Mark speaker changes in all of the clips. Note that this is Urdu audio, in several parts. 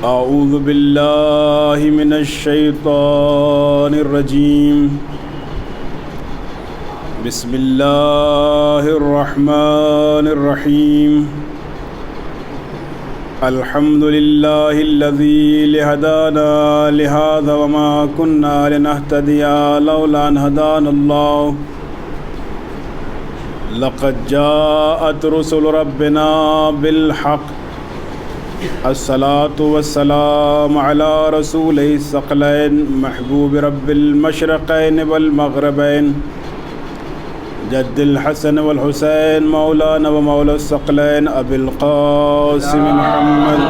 Speaker 1: اعوذ باللہ من الشیطان الرجیم بسم اللہ الرحمن الرحیم الحمد للہ الذی ہدانا لہذا وما كنا لنهتدی لولا ان ہدانا اللہ لقد جاءت رسل ربنا بالحق الصلاة والسلام على رسول الثقلين محبوب رب المشرقين والمغربين جد الحسن والحسين مولانا ومولى الثقلين أبي القاسم محمد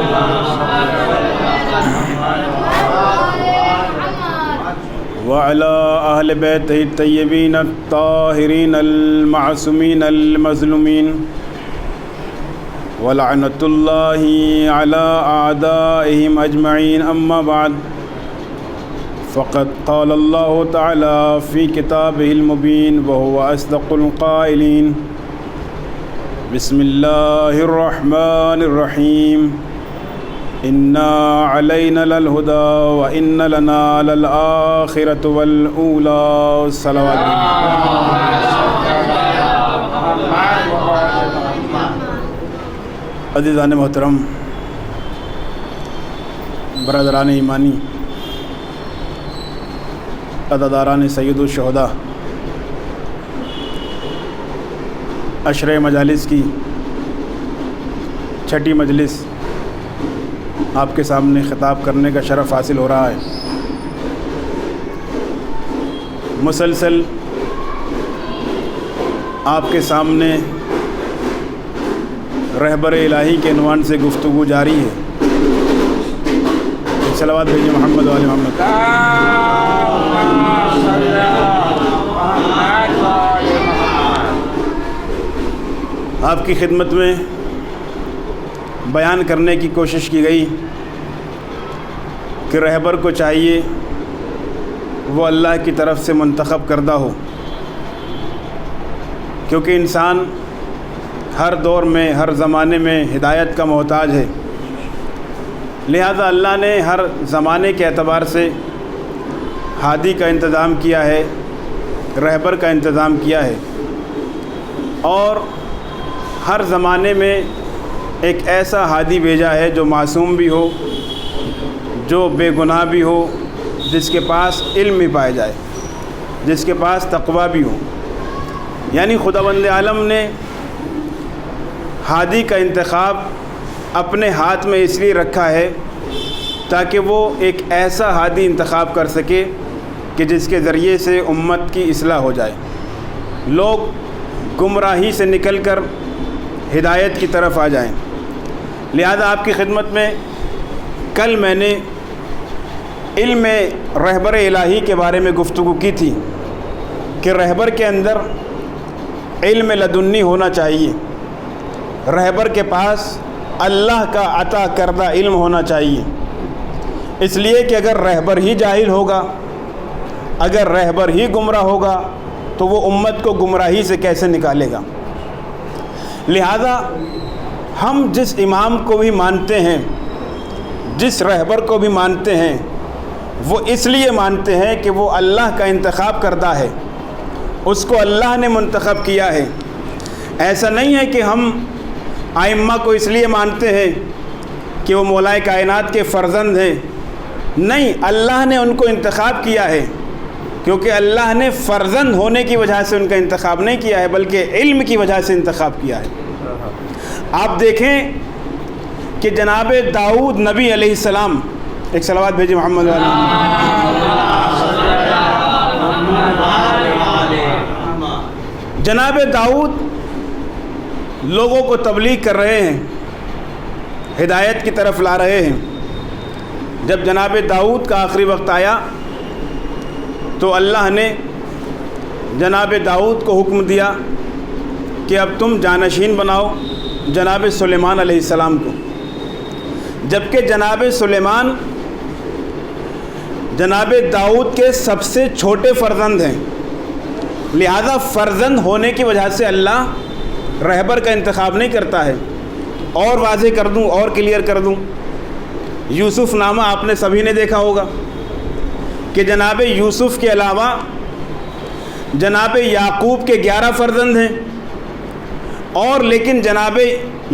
Speaker 1: وعلى أهل بيته الطيبين الطاهرين المعصومين المظلومين ولعنة الله على أعدائهم أجمعين أما بعد فقد قال الله تعالى في كتابه المبين وهو أصدق القائلين بسم الله الرحمن الرحيم إنا علينا للهدى وإن لنا للآخرة والأولى صلوات عزیزان محترم، برادران ایمانی، عزاداران سید الشہداء، عشرہ مجالس کی چھٹی مجلس آپ کے سامنے خطاب کرنے کا شرف حاصل ہو رہا ہے۔ مسلسل آپ کے سامنے رہبر الہی کے عنوان سے گفتگو جاری ہے۔ صلوات بھیجیں محمد و آل محمد۔ آپ کی خدمت میں بیان کرنے کی کوشش کی گئی کہ رہبر کو چاہیے وہ اللہ کی طرف سے منتخب کردہ ہو، کیونکہ انسان ہر دور میں، ہر زمانے میں ہدایت کا محتاج ہے، لہذا اللہ نے ہر زمانے کے اعتبار سے ہادی کا انتظام کیا ہے، رہبر کا انتظام کیا ہے، اور ہر زمانے میں ایک ایسا ہادی بھیجا ہے جو معصوم بھی ہو، جو بے گناہ بھی ہو، جس کے پاس علم بھی پایا جائے، جس کے پاس تقوی بھی ہو۔ یعنی خداوند عالم نے ہادی کا انتخاب اپنے ہاتھ میں اس لیے رکھا ہے تاکہ وہ ایک ایسا ہادی انتخاب کر سکے کہ جس کے ذریعے سے امت کی اصلاح ہو جائے، لوگ گمراہی سے نکل کر ہدایت کی طرف آ جائیں۔ لہذا آپ کی خدمت میں کل میں نے علم رہبر الہی کے بارے میں گفتگو کی تھی کہ رہبر کے اندر علم لدنی ہونا چاہیے، رہبر کے پاس اللہ کا عطا کردہ علم ہونا چاہیے، اس لیے کہ اگر رہبر ہی جاہل ہوگا، اگر رہبر ہی گمراہ ہوگا تو وہ امت کو گمراہی سے کیسے نکالے گا۔ لہذا ہم جس امام کو بھی مانتے ہیں، جس رہبر کو بھی مانتے ہیں، وہ اس لیے مانتے ہیں کہ وہ اللہ کا انتخاب کردہ ہے، اس کو اللہ نے منتخب کیا ہے۔ ایسا نہیں ہے کہ ہم ائمہ کو اس لیے مانتے ہیں کہ وہ مولائے کائنات کے فرزند ہیں، نہیں، اللہ نے ان کو انتخاب کیا ہے، کیونکہ اللہ نے فرزند ہونے کی وجہ سے ان کا انتخاب نہیں کیا ہے بلکہ علم کی وجہ سے انتخاب کیا ہے۔ آپ دیکھیں کہ جناب داؤد نبی علیہ السلام، ایک صلوات بھیجیں محمد علیہ، جناب داؤد لوگوں کو تبلیغ کر رہے ہیں، ہدایت کی طرف لا رہے ہیں۔ جب جناب داؤد کا آخری وقت آیا تو اللہ نے جناب داؤد کو حکم دیا کہ اب تم جانشین بناؤ جناب سلیمان علیہ السلام کو، جبکہ جناب سلیمان جناب داؤد کے سب سے چھوٹے فرزند ہیں، لہذا فرزند ہونے کی وجہ سے اللہ رہبر کا انتخاب نہیں کرتا ہے۔ اور واضح کر دوں اور کلیئر کر دوں یوسف نامہ آپ نے سبھی نے دیکھا ہوگا کہ جناب یوسف کے علاوہ جناب یعقوب کے 11 فرزند ہیں، اور لیکن جناب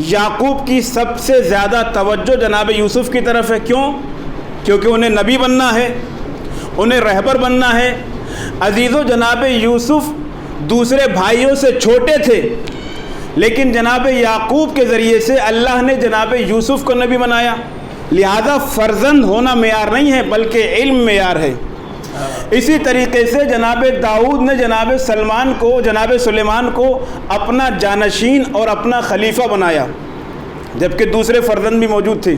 Speaker 1: یعقوب کی سب سے زیادہ توجہ جناب یوسف کی طرف ہے۔ کیوں؟ کیونکہ انہیں نبی بننا ہے، انہیں رہبر بننا ہے۔ عزیزو، جناب یوسف دوسرے بھائیوں سے چھوٹے تھے، لیکن جناب یعقوب کے ذریعے سے اللہ نے جناب یوسف کو نبی بنایا۔ لہذا فرزند ہونا معیار نہیں ہے بلکہ علم معیار ہے۔ اسی طریقے سے جناب داؤد نے جناب سلیمان کو اپنا جانشین اور اپنا خلیفہ بنایا، جبکہ دوسرے فرزند بھی موجود تھے،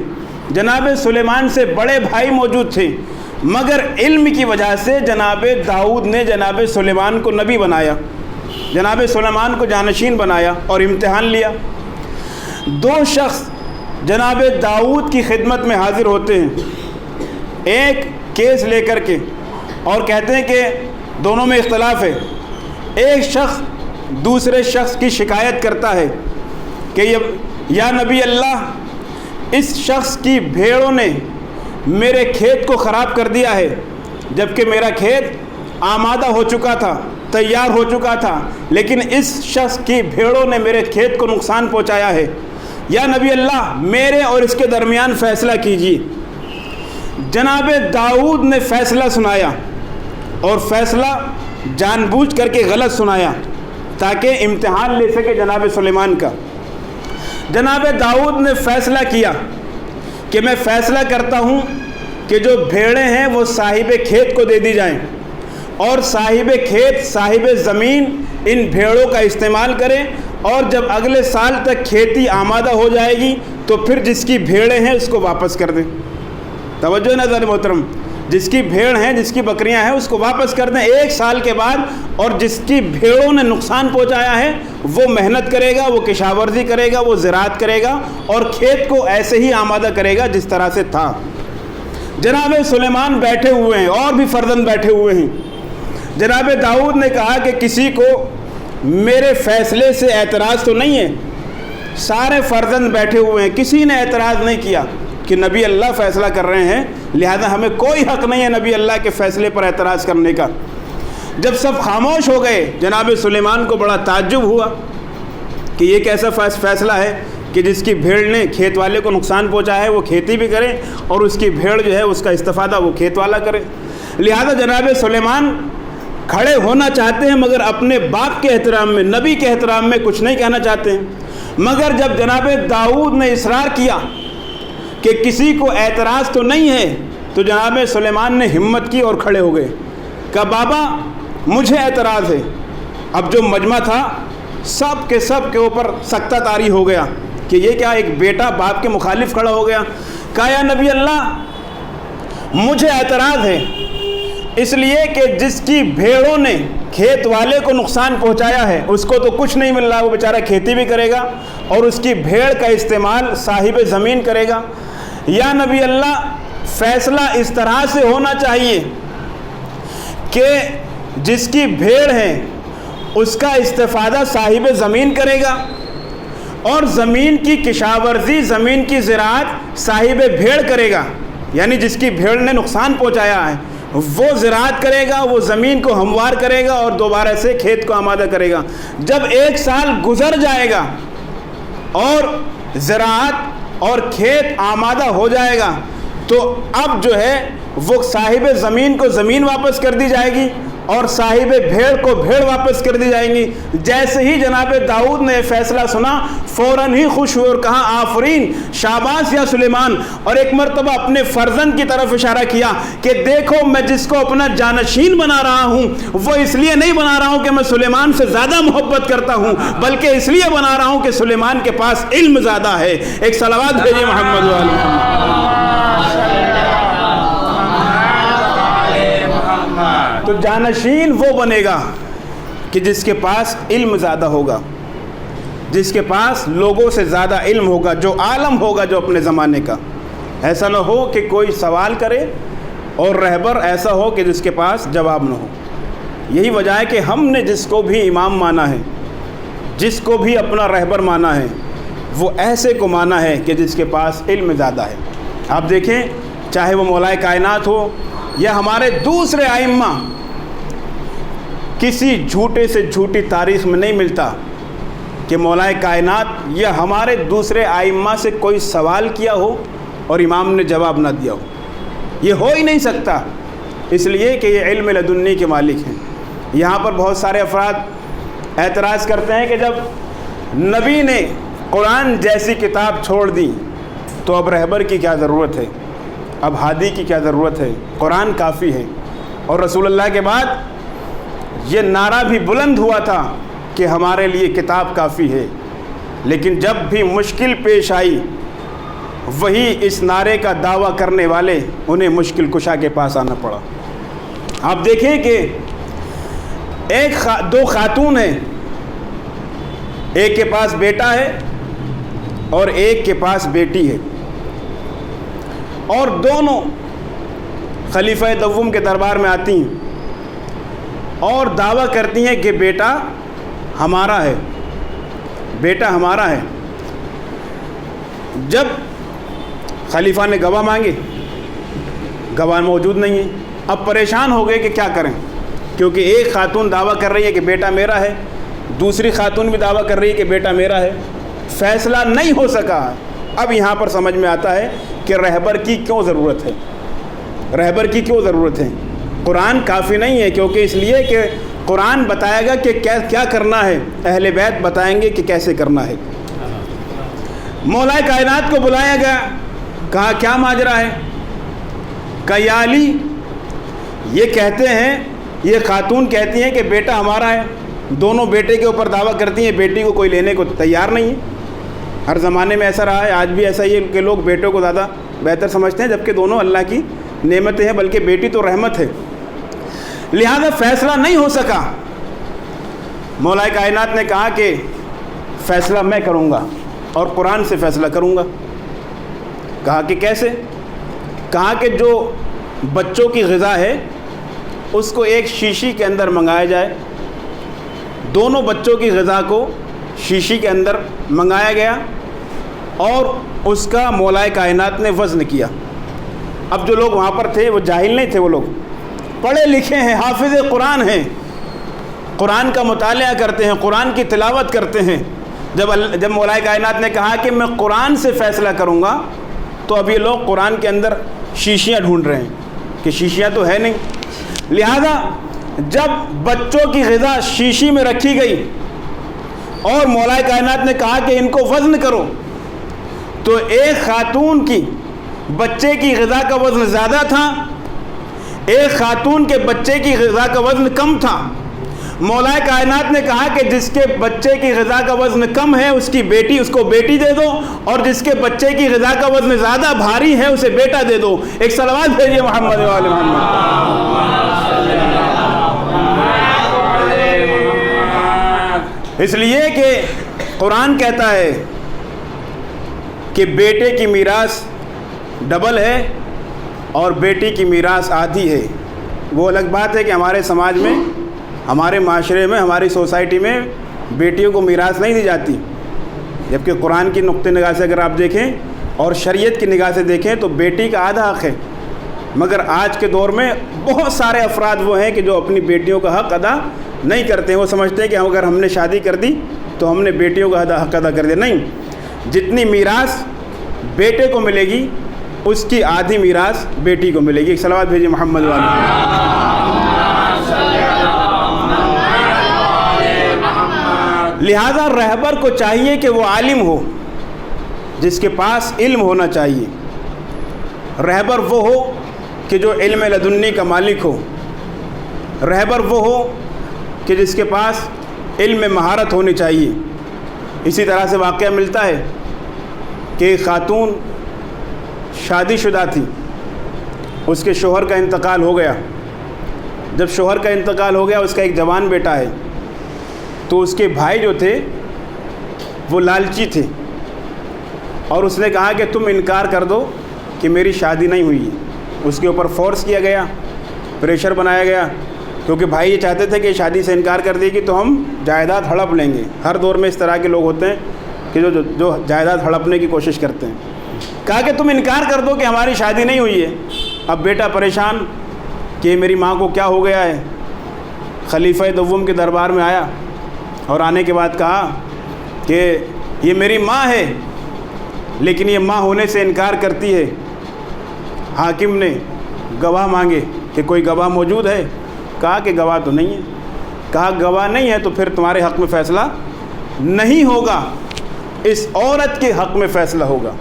Speaker 1: جناب سلیمان سے بڑے بھائی موجود تھے، مگر علم کی وجہ سے جناب داؤد نے جناب سلیمان کو نبی بنایا، جناب سلیمان کو جانشین بنایا اور امتحان لیا۔ 2 شخص جناب داؤد کی خدمت میں حاضر ہوتے ہیں، ایک کیس لے کر کے، اور کہتے ہیں کہ دونوں میں اختلاف ہے۔ ایک شخص دوسرے شخص کی شکایت کرتا ہے کہ یا نبی اللہ، اس شخص کی بھیڑوں نے میرے کھیت کو خراب کر دیا ہے، جبکہ میرا کھیت آمادہ ہو چکا تھا، تیار ہو چکا تھا، لیکن اس شخص کی بھیڑوں نے میرے کھیت کو نقصان پہنچایا ہے۔ یا نبی اللہ، میرے اور اس کے درمیان فیصلہ کیجیے۔ جناب داؤد نے فیصلہ سنایا، اور فیصلہ جان بوجھ کر کے غلط سنایا تاکہ امتحان لے سکے جناب سلیمان کا۔ جناب داؤد نے فیصلہ کیا کہ میں فیصلہ کرتا ہوں کہ جو بھیڑیں ہیں وہ صاحب کھیت کو دے دی جائیں، اور صاحب کھیت، صاحب زمین ان بھیڑوں کا استعمال کرے، اور جب اگلے سال تک کھیتی آمادہ ہو جائے گی تو پھر جس کی بھیڑیں ہیں اس کو واپس کر دیں۔ توجہ نظر محترم، جس کی بھیڑ ہیں، جس کی بکریاں ہیں، اس کو واپس کر دیں 1 سال کے بعد، اور جس کی بھیڑوں نے نقصان پہنچایا ہے وہ محنت کرے گا، وہ کشاورزی کرے گا، وہ زراعت کرے گا، اور کھیت کو ایسے ہی آمادہ کرے گا جس طرح سے تھا۔ جناب سلیمان بیٹھے ہوئے ہیں اور بھی فرزند بیٹھے ہوئے ہیں۔ جناب داؤد نے کہا کہ کسی کو میرے فیصلے سے اعتراض تو نہیں ہے؟ سارے فرزند بیٹھے ہوئے ہیں، کسی نے اعتراض نہیں کیا کہ نبی اللہ فیصلہ کر رہے ہیں، لہذا ہمیں کوئی حق نہیں ہے نبی اللہ کے فیصلے پر اعتراض کرنے کا۔ جب سب خاموش ہو گئے، جناب سلیمان کو بڑا تعجب ہوا کہ یہ کیسا فیصلہ ہے کہ جس کی بھیڑ نے کھیت والے کو نقصان پہنچا ہے وہ کھیتی بھی کرے، اور اس کی بھیڑ جو ہے اس کا استفادہ وہ کھیت والا کرے۔ لہذا جناب سلیمان کھڑے ہونا چاہتے ہیں، مگر اپنے باپ کے احترام میں، نبی کے احترام میں کچھ نہیں کہنا چاہتے ہیں۔ مگر جب جناب داؤد نے اصرار کیا کہ کسی کو اعتراض تو نہیں ہے، تو جناب سلیمان نے ہمت کی اور کھڑے ہو گئے، کہا بابا مجھے اعتراض ہے۔ اب جو مجمع تھا سب کے اوپر سکتہ طاری ہو گیا کہ یہ کیا، ایک بیٹا باپ کے مخالف کھڑا ہو گیا۔ کہا یا نبی اللہ، مجھے اعتراض ہے، اس لیے کہ جس کی بھیڑوں نے کھیت والے کو نقصان پہنچایا ہے اس کو تو کچھ نہیں مل رہا، وہ بیچارہ کھیتی بھی کرے گا اور اس کی بھیڑ کا استعمال صاحب زمین کرے گا۔ یا نبی اللہ، فیصلہ اس طرح سے ہونا چاہیے کہ جس کی بھیڑ ہے اس کا استفادہ صاحب زمین کرے گا، اور زمین کی کشاورزی، زمین کی زراعت صاحب بھیڑ کرے گا، یعنی جس کی بھیڑ نے نقصان پہنچایا ہے وہ زراعت کرے گا، وہ زمین کو ہموار کرے گا اور دوبارہ سے کھیت کو آمادہ کرے گا۔ جب 1 سال گزر جائے گا اور زراعت اور کھیت آمادہ ہو جائے گا تو اب جو ہے وہ صاحب زمین کو زمین واپس کر دی جائے گی اور صاحب بھیڑ کو بھیڑ واپس کر دی جائیں گی۔ جیسے ہی جناب داؤد نے فیصلہ سنا فوراً ہی خوش ہوئے اور کہا آفرین، شاباش یا سلیمان، اور ایک مرتبہ اپنے فرزند کی طرف اشارہ کیا کہ دیکھو میں جس کو اپنا جانشین بنا رہا ہوں وہ اس لیے نہیں بنا رہا ہوں کہ میں سلیمان سے زیادہ محبت کرتا ہوں، بلکہ اس لیے بنا رہا ہوں کہ سلیمان کے پاس علم زیادہ ہے۔ ایک صلوات بھیجئے محمد و آل محمد۔ تو جانشین وہ بنے گا کہ جس کے پاس علم زیادہ ہوگا، جس کے پاس لوگوں سے زیادہ علم ہوگا، جو عالم ہوگا جو اپنے زمانے کا۔ ایسا نہ ہو کہ کوئی سوال کرے اور رہبر ایسا ہو کہ جس کے پاس جواب نہ ہو۔ یہی وجہ ہے کہ ہم نے جس کو بھی امام مانا ہے، جس کو بھی اپنا رہبر مانا ہے، وہ ایسے کو مانا ہے کہ جس کے پاس علم زیادہ ہے۔ آپ دیکھیں چاہے وہ مولا کائنات ہو یا ہمارے دوسرے ائمہ، کسی جھوٹے سے جھوٹی تاریخ میں نہیں ملتا کہ مولا کائنات یا ہمارے دوسرے ائمہ سے کوئی سوال کیا ہو اور امام نے جواب نہ دیا ہو. یہ ہو ہی نہیں سکتا، اس لیے کہ یہ علم لدنی کے مالک ہیں. یہاں پر بہت سارے افراد اعتراض کرتے ہیں کہ جب نبی نے قرآن جیسی کتاب چھوڑ دی تو اب رہبر کی کیا ضرورت ہے، اب ہادی کی کیا ضرورت ہے، قرآن کافی ہے. اور رسول اللہ کے بعد یہ نعرہ بھی بلند ہوا تھا کہ ہمارے لیے کتاب کافی ہے، لیکن جب بھی مشکل پیش آئی وہی اس نعرے کا دعویٰ کرنے والے انہیں مشکل کشا کے پاس آنا پڑا. آپ دیکھیں کہ دو خاتون ہیں، ایک کے پاس بیٹا ہے اور ایک کے پاس بیٹی ہے، اور دونوں خلیفہ دوم کے دربار میں آتی ہیں اور دعویٰ کرتی ہیں کہ بیٹا ہمارا ہے، بیٹا ہمارا ہے. جب خلیفہ نے گواہ مانگے، گواہ موجود نہیں ہے. اب پریشان ہو گئے کہ کیا کریں، کیونکہ ایک خاتون دعویٰ کر رہی ہے کہ بیٹا میرا ہے، دوسری خاتون بھی دعویٰ کر رہی ہے کہ بیٹا میرا ہے. فیصلہ نہیں ہو سکا. اب یہاں پر سمجھ میں آتا ہے کہ رہبر کی کیوں ضرورت ہے، رہبر کی کیوں ضرورت ہے. قرآن کافی نہیں ہے، کیونکہ اس لیے کہ قرآن بتائے گا کہ کیا کرنا ہے، اہل بیت بتائیں گے کہ کیسے کرنا ہے. مولا کائنات کو بلایا گیا، کہا کیا ماجرا ہے، کہا یا علی یہ کہتے ہیں، یہ خاتون کہتی ہیں کہ بیٹا ہمارا ہے، دونوں بیٹے کے اوپر دعویٰ کرتی ہیں، بیٹی کو کوئی لینے کو تیار نہیں ہے. ہر زمانے میں ایسا رہا ہے، آج بھی ایسا ہی ہے کہ لوگ بیٹوں کو زیادہ بہتر سمجھتے ہیں، جبکہ دونوں اللہ کی نعمتیں ہیں، بلکہ بیٹی تو رحمت ہے. لہذا فیصلہ نہیں ہو سکا. مولا کائنات نے کہا کہ فیصلہ میں کروں گا اور قرآن سے فیصلہ کروں گا. کہا کہ کیسے؟ کہا کہ جو بچوں کی غذا ہے اس کو ایک شیشی کے اندر منگایا جائے. دونوں بچوں کی غذا کو شیشی کے اندر منگایا گیا اور اس کا مولا کائنات نے وزن کیا. اب جو لوگ وہاں پر تھے وہ جاہل نہیں تھے، وہ لوگ پڑھے لکھے ہیں، حافظ قرآن ہیں، قرآن کا مطالعہ کرتے ہیں، قرآن کی تلاوت کرتے ہیں. جب مولا کائنات نے کہا کہ میں قرآن سے فیصلہ کروں گا تو اب یہ لوگ قرآن کے اندر شیشیاں ڈھونڈ رہے ہیں کہ شیشیاں تو ہے نہیں. لہذا جب بچوں کی غذا شیشی میں رکھی گئی اور مولا کائنات نے کہا کہ ان کو وزن کرو، تو ایک خاتون کی بچے کی غذا کا وزن زیادہ تھا، ایک خاتون کے بچے کی غذا کا وزن کم تھا. مولا کائنات نے کہا کہ جس کے بچے کی غذا کا وزن کم ہے اس کی بیٹی، اس کو بیٹی دے دو، اور جس کے بچے کی غذا کا وزن زیادہ بھاری ہے اسے بیٹا دے دو. ایک صلوات بھیجیے محمد و آل محمد. اس لیے کہ قرآن کہتا ہے کہ بیٹے کی میراث ڈبل ہے اور بیٹی کی میراث آدھی ہے. وہ الگ بات ہے کہ ہمارے سماج میں، ہمارے معاشرے میں، ہماری سوسائٹی میں بیٹیوں کو میراث نہیں دی جاتی، جبکہ قرآن کی نقطۂ نگاہ سے اگر آپ دیکھیں اور شریعت کی نگاہ سے دیکھیں تو بیٹی کا آدھا حق ہے. مگر آج کے دور میں بہت سارے افراد وہ ہیں کہ جو اپنی بیٹیوں کا حق ادا نہیں کرتے ہیں. وہ سمجھتے ہیں کہ اگر ہم نے شادی کر دی تو ہم نے بیٹیوں کا حق ادا کر دیا. نہیں، جتنی میراث بیٹے کو ملے گی اس کی آدھی میراث بیٹی کو ملے گی. ایک صلوات بھیجیے محمد والی. لہذا رہبر کو چاہیے کہ وہ عالم ہو، جس کے پاس علم ہونا چاہیے. رہبر وہ ہو کہ جو علم لدنی کا مالک ہو. رہبر وہ ہو کہ جس کے پاس علم میں مہارت ہونی چاہیے. اسی طرح سے واقعہ ملتا ہے کہ ایک خاتون شادی شدہ تھی، اس کے شوہر کا انتقال ہو گیا. جب شوہر کا انتقال ہو گیا، اس کا ایک جوان بیٹا ہے، تو اس کے بھائی جو تھے وہ لالچی تھے اور اس نے کہا کہ تم انکار کر دو کہ میری شادی نہیں ہوئی. اس کے اوپر فورس کیا گیا، پریشر بنایا گیا، کیونکہ بھائی یہ چاہتے تھے کہ شادی سے انکار کر دے گی تو ہم جائیداد ہڑپ لیں گے. ہر دور میں اس طرح کے لوگ ہوتے ہیں کہ جو جائیداد ہڑپنے کی کوشش کرتے ہیں. کہا کہ تم انکار کر دو کہ ہماری شادی نہیں ہوئی ہے۔ اب بیٹا پریشان کہ میری ماں کو کیا ہو گیا ہے، خلیفہ دوم کے دربار میں آیا اور آنے کے بعد کہا کہ یہ میری ماں ہے لیکن یہ ماں ہونے سے انکار کرتی ہے۔ حاکم نے گواہ مانگے کہ کوئی گواہ موجود ہے؟ کہا کہ گواہ تو نہیں ہے۔ کہا گواہ نہیں ہے تو پھر تمہارے حق میں فیصلہ نہیں ہوگا، اس عورت کے حق میں فیصلہ ہوگا۔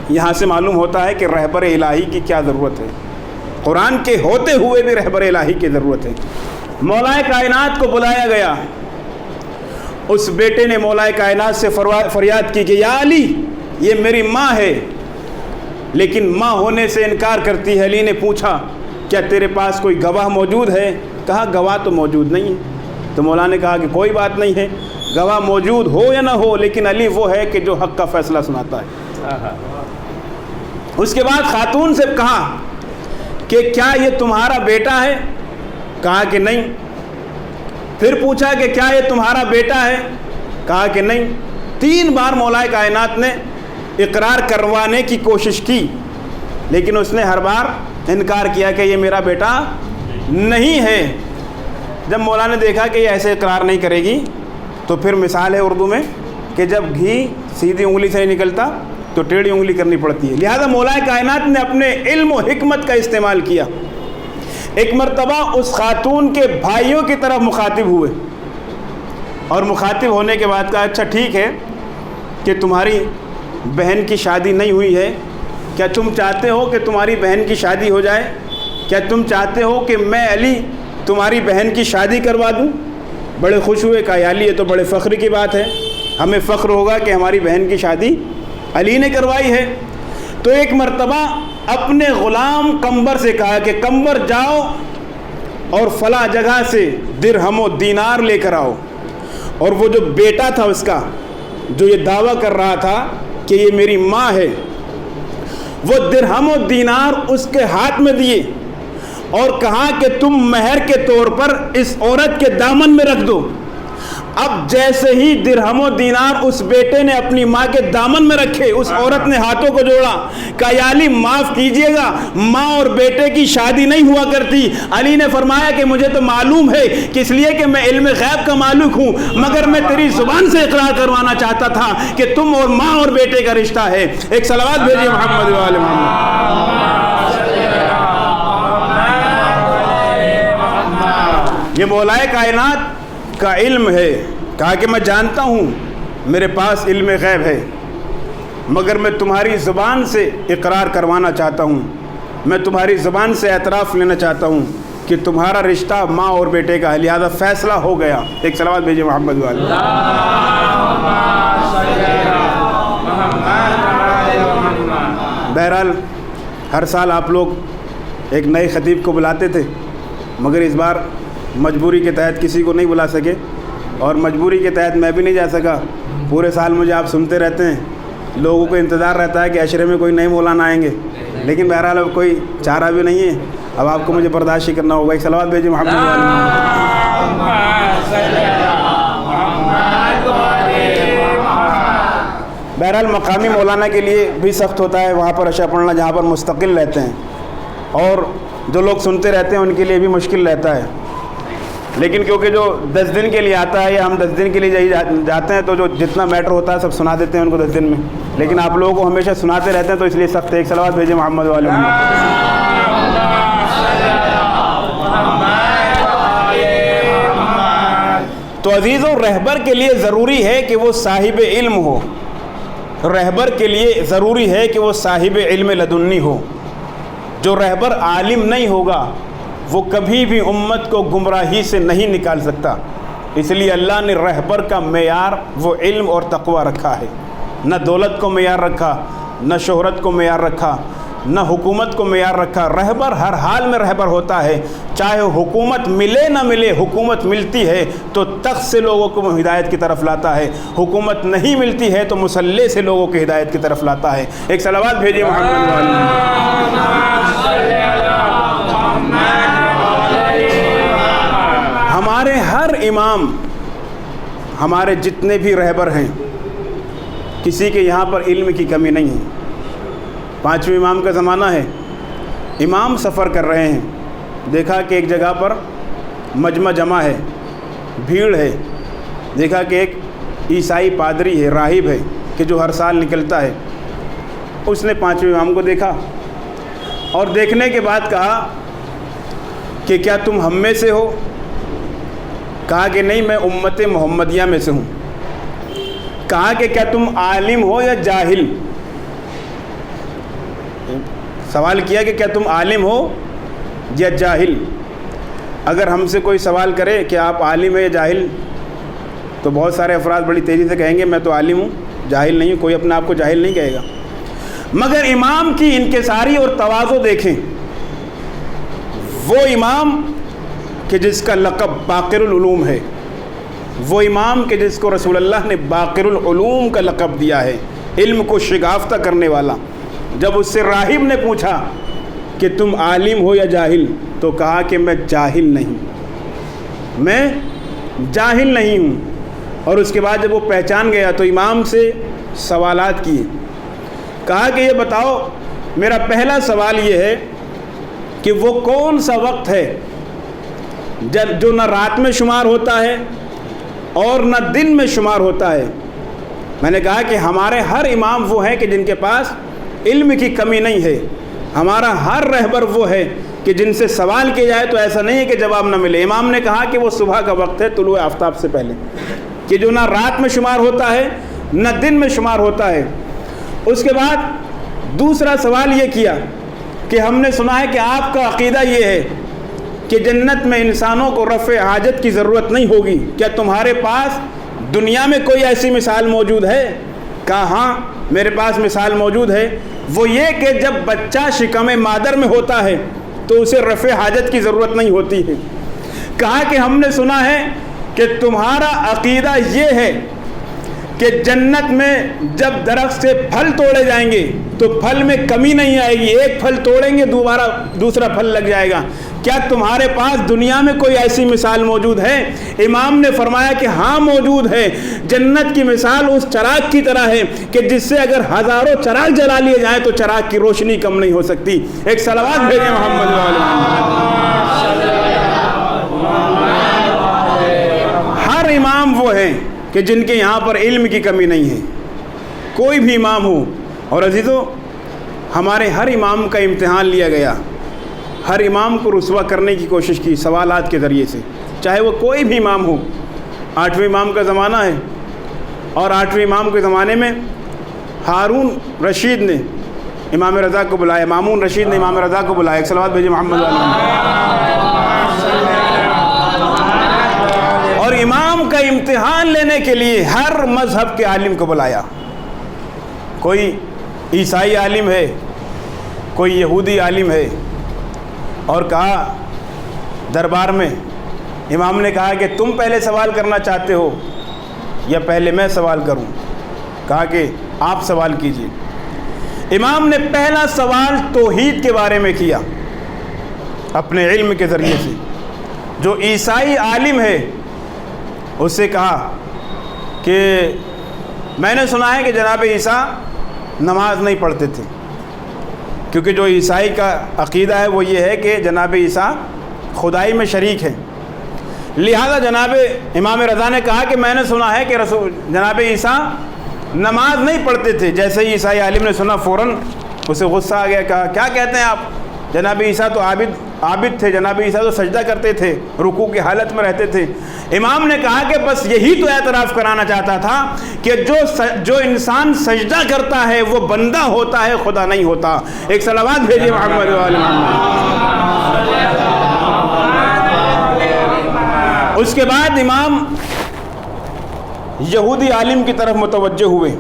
Speaker 1: یہاں سے معلوم ہوتا ہے کہ رہبر الہی کی کیا ضرورت ہے، قرآن کے ہوتے ہوئے بھی رہبر الہی کی ضرورت ہے۔ مولا کائنات کو بلایا گیا، اس بیٹے نے مولا کائنات سے فریاد کی کہ یا علی یہ میری ماں ہے لیکن ماں ہونے سے انکار کرتی ہے۔ علی نے پوچھا کیا تیرے پاس کوئی گواہ موجود ہے؟ کہا گواہ تو موجود نہیں ہے۔ تو مولا نے کہا کہ کوئی بات نہیں ہے، گواہ موجود ہو یا نہ ہو لیکن علی وہ ہے کہ جو حق کا فیصلہ سناتا ہے۔ اس کے بعد خاتون سے کہا کہ کیا یہ تمہارا بیٹا ہے؟ کہا کہ نہیں۔ پھر پوچھا کہ کیا یہ تمہارا بیٹا ہے؟ کہا کہ نہیں۔ 3 بار مولا کائنات نے اقرار کروانے کی کوشش کی لیکن اس نے ہر بار انکار کیا کہ یہ میرا بیٹا نہیں ہے۔ جب مولا نے دیکھا کہ یہ ایسے اقرار نہیں کرے گی تو پھر مثال ہے اردو میں کہ جب گھی سیدھی انگلی سے نہیں نکلتا تو ٹیڑھی انگلی کرنی پڑتی ہے، لہذا مولا کائنات نے اپنے علم و حکمت کا استعمال کیا۔ ایک مرتبہ اس خاتون کے بھائیوں کی طرف مخاطب ہوئے اور مخاطب ہونے کے بعد کہا اچھا ٹھیک ہے کہ تمہاری بہن کی شادی نہیں ہوئی ہے، کیا تم چاہتے ہو کہ تمہاری بہن کی شادی ہو جائے؟ کیا تم چاہتے ہو کہ میں علی تمہاری بہن کی شادی کروا دوں؟ بڑے خوش ہوئے، کہا یا علی یہ تو بڑے فخر کی بات ہے، ہمیں فخر ہوگا کہ ہماری بہن کی شادی علی نے کروائی ہے۔ تو ایک مرتبہ اپنے غلام قمبر سے کہا کہ قمبر جاؤ اور فلاں جگہ سے درہم و دینار لے کر آؤ، اور وہ جو بیٹا تھا اس کا جو یہ دعویٰ کر رہا تھا کہ یہ میری ماں ہے، وہ درہم و دینار اس کے ہاتھ میں دیے اور کہا کہ تم مہر کے طور پر اس عورت کے دامن میں رکھ دو۔ اب جیسے ہی درہم و دینار اس بیٹے نے اپنی ماں کے دامن میں رکھے، اس عورت نے ہاتھوں کو جوڑا، کہا یا علی معاف کیجئے گا، ماں اور بیٹے کی شادی نہیں ہوا کرتی۔ علی نے فرمایا کہ مجھے تو معلوم ہے کہ اس لیے کہ میں علم غیب کا مالک ہوں، مگر میں تیری زبان سے اقرار کروانا چاہتا تھا کہ تم اور ماں اور بیٹے کا رشتہ ہے۔ ایک صلوات بھیجیے محمد و آل محمد۔ یہ مولا کائنات کا علم ہے۔ کہا کہ میں جانتا ہوں میرے پاس علم غیب ہے، مگر میں تمہاری زبان سے اقرار کروانا چاہتا ہوں، میں تمہاری زبان سے اعتراف لینا چاہتا ہوں کہ تمہارا رشتہ ماں اور بیٹے کا ہے، لہذا فیصلہ ہو گیا۔ ایک صلوات بھیجیے محمد والی۔ بہرحال ہر سال آپ لوگ ایک نئے خطیب کو بلاتے تھے، مگر اس بار مجبوری کے تحت کسی کو نہیں بلا سکے، اور مجبوری کے تحت میں بھی نہیں جا سکا۔ پورے سال مجھے آپ سنتے رہتے ہیں، لوگوں کو انتظار رہتا ہے کہ عشرے میں کوئی نئے مولانا آئیں گے، لیکن بہرحال اب کوئی چارہ بھی نہیں ہے، اب آپ کو مجھے برداشت کرنا ہوگا۔ ایک صلوات بھیجیے محمد بہرحال مقامی مولانا کے لیے بھی سخت ہوتا ہے وہاں پر عشاء پڑھنا جہاں پر مستقل رہتے ہیں، اور جو لوگ سنتے رہتے ہیں ان کے لیے بھی مشکل رہتا ہے، لیکن کیونکہ جو 10 دن کے لیے آتا ہے یا ہم 10 دن کے لیے جاتے ہیں تو جو جتنا میٹر ہوتا ہے سب سنا دیتے ہیں ان کو 10 دن میں، لیکن آپ لوگوں کو ہمیشہ سناتے رہتے ہیں تو اس لیے سخت ہے۔ ایک صلوات بھیجیں محمد والے تو عزیزوں، رہبر کے لیے ضروری ہے کہ وہ صاحب علم ہو، رہبر کے لیے ضروری ہے کہ وہ صاحب علم لدنی ہو۔ جو رہبر عالم نہیں ہوگا وہ کبھی بھی امت کو گمراہی سے نہیں نکال سکتا، اس لیے اللہ نے رہبر کا معیار وہ علم اور تقوی رکھا ہے، نہ دولت کو معیار رکھا، نہ شہرت کو معیار رکھا، نہ حکومت کو معیار رکھا۔ رہبر ہر حال میں رہبر ہوتا ہے، چاہے حکومت ملے نہ ملے، حکومت ملتی ہے تو تخت سے لوگوں کو ہدایت کی طرف لاتا ہے، حکومت نہیں ملتی ہے تو مسلح سے لوگوں کی ہدایت کی طرف لاتا ہے۔ ایک صلوات بھیجیے محمد ہمارے ہر امام، ہمارے جتنے بھی رہبر ہیں، کسی کے یہاں پر علم کی کمی نہیں ہے، 5ویں امام کا زمانہ ہے، امام سفر کر رہے ہیں، دیکھا کہ ایک جگہ پر مجمع جمع ہے، بھیڑ ہے، دیکھا کہ ایک عیسائی پادری ہے، راہب ہے کہ جو ہر سال نکلتا ہے۔ اس نے 5ویں امام کو دیکھا اور دیکھنے کے بعد کہا کہ کیا تم ہم میں سے ہو؟ کہا کہ نہیں، میں امت محمدیہ میں سے ہوں۔ کہا کہ کیا تم عالم ہو یا جاہل؟ سوال کیا کہ کیا تم عالم ہو یا جاہل؟ اگر ہم سے کوئی سوال کرے کہ آپ عالم ہیں یا جاہل، تو بہت سارے افراد بڑی تیزی سے کہیں گے میں تو عالم ہوں، جاہل نہیں ہوں۔ کوئی اپنے آپ کو جاہل نہیں کہے گا۔ مگر امام کی انکساری اور تواضع دیکھیں، وہ امام کہ جس کا لقب باقر العلوم ہے، وہ امام کہ جس کو رسول اللہ نے باقر العلوم کا لقب دیا ہے، علم کو شگافتہ کرنے والا، جب اس سے راہب نے پوچھا کہ تم عالم ہو یا جاہل، تو کہا کہ میں جاہل نہیں، میں جاہل نہیں ہوں۔ اور اس کے بعد جب وہ پہچان گیا تو امام سے سوالات کیے، کہا کہ یہ بتاؤ، میرا پہلا سوال یہ ہے کہ وہ کون سا وقت ہے جو نہ رات میں شمار ہوتا ہے اور نہ دن میں شمار ہوتا ہے؟ میں نے کہا کہ ہمارے ہر امام وہ ہیں کہ جن کے پاس علم کی کمی نہیں ہے، ہمارا ہر رہبر وہ ہے کہ جن سے سوال کیا جائے تو ایسا نہیں ہے کہ جواب نہ ملے۔ امام نے کہا کہ وہ صبح کا وقت ہے، طلوع آفتاب سے پہلے، کہ جو نہ رات میں شمار ہوتا ہے نہ دن میں شمار ہوتا ہے۔ اس کے بعد دوسرا سوال یہ کیا کہ ہم نے سنا ہے کہ آپ کا عقیدہ یہ ہے کہ جنت میں انسانوں کو رفع حاجت کی ضرورت نہیں ہوگی، کیا تمہارے پاس دنیا میں کوئی ایسی مثال موجود ہے؟ کہا ہاں میرے پاس مثال موجود ہے، وہ یہ کہ جب بچہ شکم مادر میں ہوتا ہے تو اسے رفع حاجت کی ضرورت نہیں ہوتی ہے۔ کہا کہ ہم نے سنا ہے کہ تمہارا عقیدہ یہ ہے کہ جنت میں جب درخت سے پھل توڑے جائیں گے تو پھل میں کمی نہیں آئے گی، ایک پھل توڑیں گے دوسرا پھل لگ جائے گا، کیا تمہارے پاس دنیا میں کوئی ایسی مثال موجود ہے؟ امام نے فرمایا کہ ہاں موجود ہے، جنت کی مثال اس چراغ کی طرح ہے کہ جس سے اگر ہزاروں چراغ جلا لیے جائیں تو چراغ کی روشنی کم نہیں ہو سکتی۔ ایک صلوات بھیجیں محمد ہر امام وہ ہیں کہ جن کے یہاں پر علم کی کمی نہیں ہے، کوئی بھی امام ہو۔ اور عزیزو، ہمارے ہر امام کا امتحان لیا گیا، ہر امام کو رسوا کرنے کی کوشش کی سوالات کے ذریعے سے، چاہے وہ کوئی بھی امام ہو۔ 8ویں امام کا زمانہ ہے اور 8ویں امام کے زمانے میں ہارون رشید نے امام رضا کو بلایا، مامون رشید نے امام رضا کو بلایا۔ ایک صلوات بھیجیں محمد اور امام کا امتحان لینے کے لیے ہر مذہب کے عالم کو بلایا، کوئی عیسائی عالم ہے، کوئی یہودی عالم ہے، اور کہا دربار میں، امام نے کہا کہ تم پہلے سوال کرنا چاہتے ہو یا پہلے میں سوال کروں؟ کہا کہ آپ سوال کیجیے۔ امام نے پہلا سوال توحید کے بارے میں کیا اپنے علم کے ذریعے سے۔ جو عیسائی عالم ہے اس سے کہا کہ میں نے سنا ہے کہ جناب عیسیٰ نماز نہیں پڑھتے تھے، کیونکہ جو عیسائی کا عقیدہ ہے وہ یہ ہے کہ جناب عیسیٰ خدائی میں شریک ہیں، لہذا جناب امام رضا نے کہا کہ میں نے سنا ہے کہ جناب عیسیٰ نماز نہیں پڑھتے تھے۔ جیسے ہی عیسائی عالم نے سنا فوراً اسے غصہ آ گیا، کہا کیا کہتے ہیں آپ؟ جناب عیسیٰ تو عابد تھے، جناب عیسیٰ تو سجدہ کرتے تھے، رکوع کی حالت میں رہتے تھے۔ امام نے کہا کہ بس یہی تو اعتراف کرانا چاہتا تھا کہ جو انسان سجدہ کرتا ہے وہ بندہ ہوتا ہے، خدا نہیں ہوتا۔ ایک صلوات بھیجیے محمد وعلی محمد۔ اس کے بعد امام یہودی عالم کی طرف متوجہ ہوئے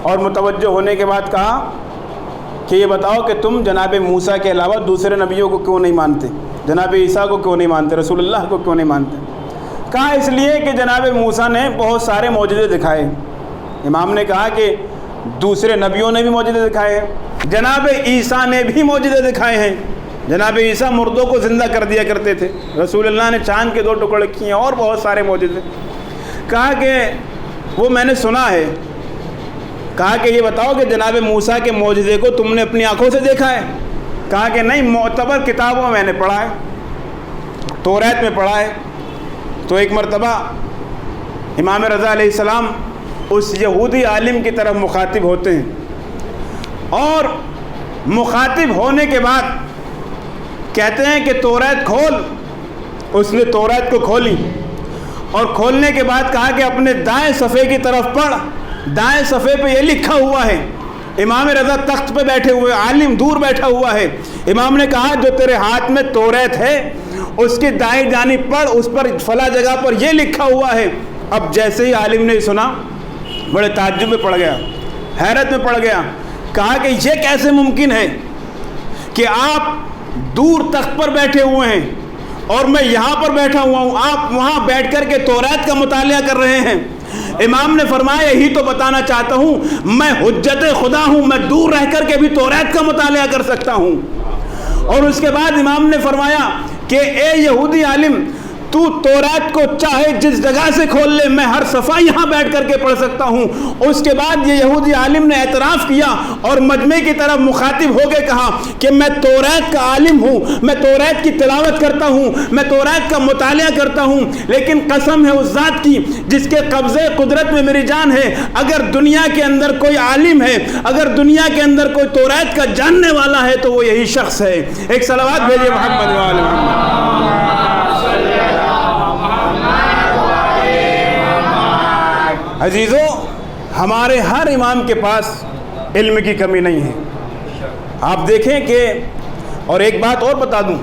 Speaker 1: اور متوجہ ہونے کے بعد کہا کہ یہ بتاؤ کہ تم جناب موسیٰ کے علاوہ دوسرے نبیوں کو کیوں نہیں مانتے؟ جناب عیسیٰ کو کیوں نہیں مانتے؟ رسول اللہ کو کیوں نہیں مانتے؟ کہا اس لیے کہ جناب موسیٰ نے بہت سارے معجزے دکھائے۔ امام نے کہا کہ دوسرے نبیوں نے بھی معجزے دکھائے ہیں، جناب عیسیٰ نے بھی معجزے دکھائے ہیں۔ جناب عیسیٰ مردوں کو زندہ کر دیا کرتے تھے، رسول اللہ نے چاند کے 2 ٹکڑے کیے ہیں، اور بہت سارے معجزے۔ کہا کہ وہ میں نے سنا ہے کہا کہ یہ بتاؤ کہ جناب موسیٰ کے معجزے کو تم نے اپنی آنکھوں سے دیکھا ہے؟ کہا کہ نہیں، معتبر کتابوں میں نے پڑھا ہے، توریت میں پڑھا ہے۔ تو ایک مرتبہ امام رضا علیہ السلام اس یہودی عالم کی طرف مخاطب ہوتے ہیں، اور مخاطب ہونے کے بعد کہتے ہیں کہ توریت کھول۔ اس نے توریت کو کھولی، اور کھولنے کے بعد کہا کہ اپنے دائیں صفحے کی طرف پڑھ۔ دائیں صفحے پہ یہ لکھا ہوا ہے، امام رضا تخت پہ بیٹھے ہوئے، عالم دور بیٹھا ہوا ہے۔ امام نے کہا جو تیرے ہاتھ میں توریت ہے اس کی دائیں جانب پڑھ، اس پر فلاں جگہ پر یہ لکھا ہوا ہے۔ اب جیسے ہی عالم نے سنا بڑے تعجب میں پڑ گیا، حیرت میں پڑ گیا۔ کہا کہ یہ کیسے ممکن ہے کہ آپ دور تخت پر بیٹھے ہوئے ہیں اور میں یہاں پر بیٹھا ہوا ہوں، آپ وہاں بیٹھ کر کے توریت کا مطالعہ کر رہے ہیں؟ امام نے فرمایا یہی تو بتانا چاہتا ہوں، میں حجت خدا ہوں، میں دور رہ کر کے بھی توریت کا مطالعہ کر سکتا ہوں۔ اور اس کے بعد امام نے فرمایا کہ اے یہودی عالم، تو توریت کو چاہے جس جگہ سے کھول لے، میں ہر صفحہ یہاں بیٹھ کر کے پڑھ سکتا ہوں۔ اس کے بعد یہ یہودی عالم نے اعتراف کیا اور مجمع کی طرف مخاطب ہو کے کہا کہ میں توریت کا عالم ہوں، میں توریت کی تلاوت کرتا ہوں، میں توریت کا مطالعہ کرتا ہوں، لیکن قسم ہے اس ذات کی جس کے قبضے قدرت میں میری جان ہے، اگر دنیا کے اندر کوئی عالم ہے، اگر دنیا کے اندر کوئی توریت کا جاننے والا ہے تو وہ یہی شخص ہے۔ ایک صلوات بھیجئے محمد و آل محمد۔ عزیزو، ہمارے ہر امام کے پاس علم کی کمی نہیں ہے۔ آپ دیکھیں کہ، اور ایک بات اور بتا دوں،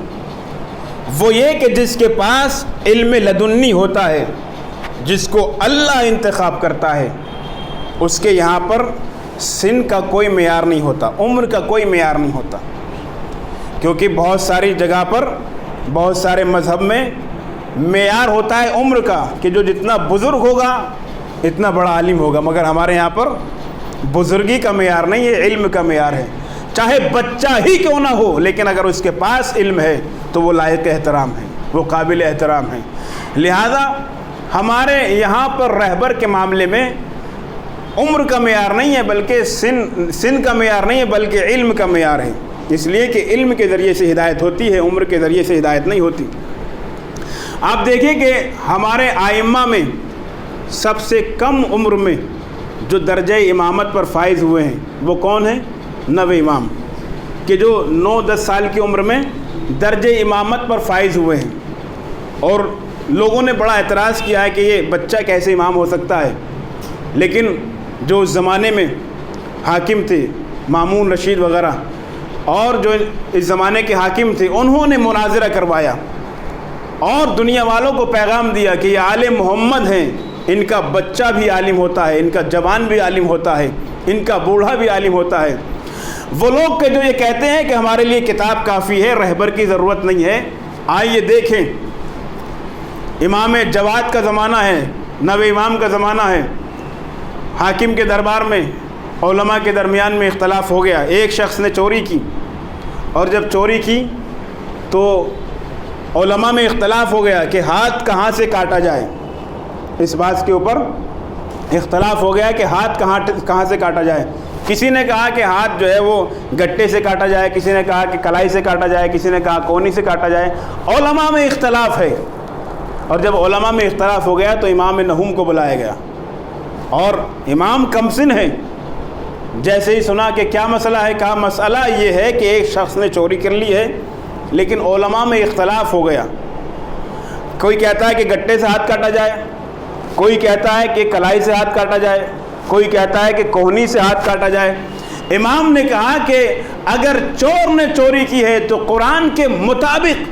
Speaker 1: وہ یہ کہ جس کے پاس علم لدنی ہوتا ہے، جس کو اللہ انتخاب کرتا ہے، اس کے یہاں پر سن کا کوئی معیار نہیں ہوتا، عمر کا کوئی معیار نہیں ہوتا، کیونکہ بہت ساری جگہ پر، بہت سارے مذہب میں معیار ہوتا ہے عمر کا، کہ جو جتنا بزرگ ہوگا اتنا بڑا عالم ہوگا، مگر ہمارے یہاں پر بزرگی کا معیار نہیں ہے، علم کا معیار ہے۔ چاہے بچہ ہی کیوں نہ ہو، لیکن اگر اس کے پاس علم ہے تو وہ لائق احترام ہے، وہ قابل احترام ہے۔ لہذا ہمارے یہاں پر رہبر کے معاملے میں عمر کا معیار نہیں ہے، بلکہ سن کا معیار نہیں ہے، بلکہ علم کا معیار ہے، اس لیے کہ علم کے ذریعے سے ہدایت ہوتی ہے، عمر کے ذریعے سے ہدایت نہیں ہوتی۔ آپ دیکھیں کہ ہمارے ائمہ میں سب سے کم عمر میں جو درجہ امامت پر فائز ہوئے ہیں وہ کون ہیں؟ 9 امام، کہ جو 9-10 سال کی عمر میں درجہ امامت پر فائز ہوئے ہیں۔ اور لوگوں نے بڑا اعتراض کیا ہے کہ یہ بچہ کیسے امام ہو سکتا ہے، لیکن جو اس زمانے میں حاکم تھے، مامون رشید وغیرہ، اور جو اس زمانے کے حاکم تھے، انہوں نے مناظرہ کروایا اور دنیا والوں کو پیغام دیا کہ یہ آل محمد ہیں، ان کا بچہ بھی عالم ہوتا ہے، ان کا جوان بھی عالم ہوتا ہے، ان کا بوڑھا بھی عالم ہوتا ہے۔ وہ لوگ کہ جو یہ کہتے ہیں کہ ہمارے لیے کتاب کافی ہے، رہبر کی ضرورت نہیں ہے، آئیے دیکھیں، امام جواد کا زمانہ ہے، 9 امام کا زمانہ ہے، حاکم کے دربار میں علماء کے درمیان میں اختلاف ہو گیا، ایک شخص نے چوری کی، اور جب چوری کی تو علماء میں اختلاف ہو گیا کہ ہاتھ کہاں سے کاٹا جائے، اس بات کے اوپر اختلاف ہو گیا کہ ہاتھ کہاں سے کاٹا جائے۔ کسی نے کہا کہ ہاتھ جو ہے وہ گٹے سے کاٹا جائے، کسی نے کہا کہ کلائی سے کاٹا جائے، کسی نے کہا کونی سے کاٹا جائے، علماء میں اختلاف ہے۔ اور جب علماء میں اختلاف ہو گیا تو امام نحوم کو بلایا گیا، اور امام کمسن ہے، جیسے ہی سنا کہ کیا مسئلہ ہے، کہا مسئلہ یہ ہے کہ ایک شخص نے چوری کر لی ہے، لیکن علماء میں اختلاف ہو گیا، کوئی کہتا ہے کہ گٹے سے ہاتھ کاٹا جائے، کوئی کہتا ہے کہ کلائی سے ہاتھ کاٹا جائے، کوئی کہتا ہے کہ کوہنی سے ہاتھ کاٹا جائے۔ امام نے کہا کہ اگر چور نے چوری کی ہے تو قرآن کے مطابق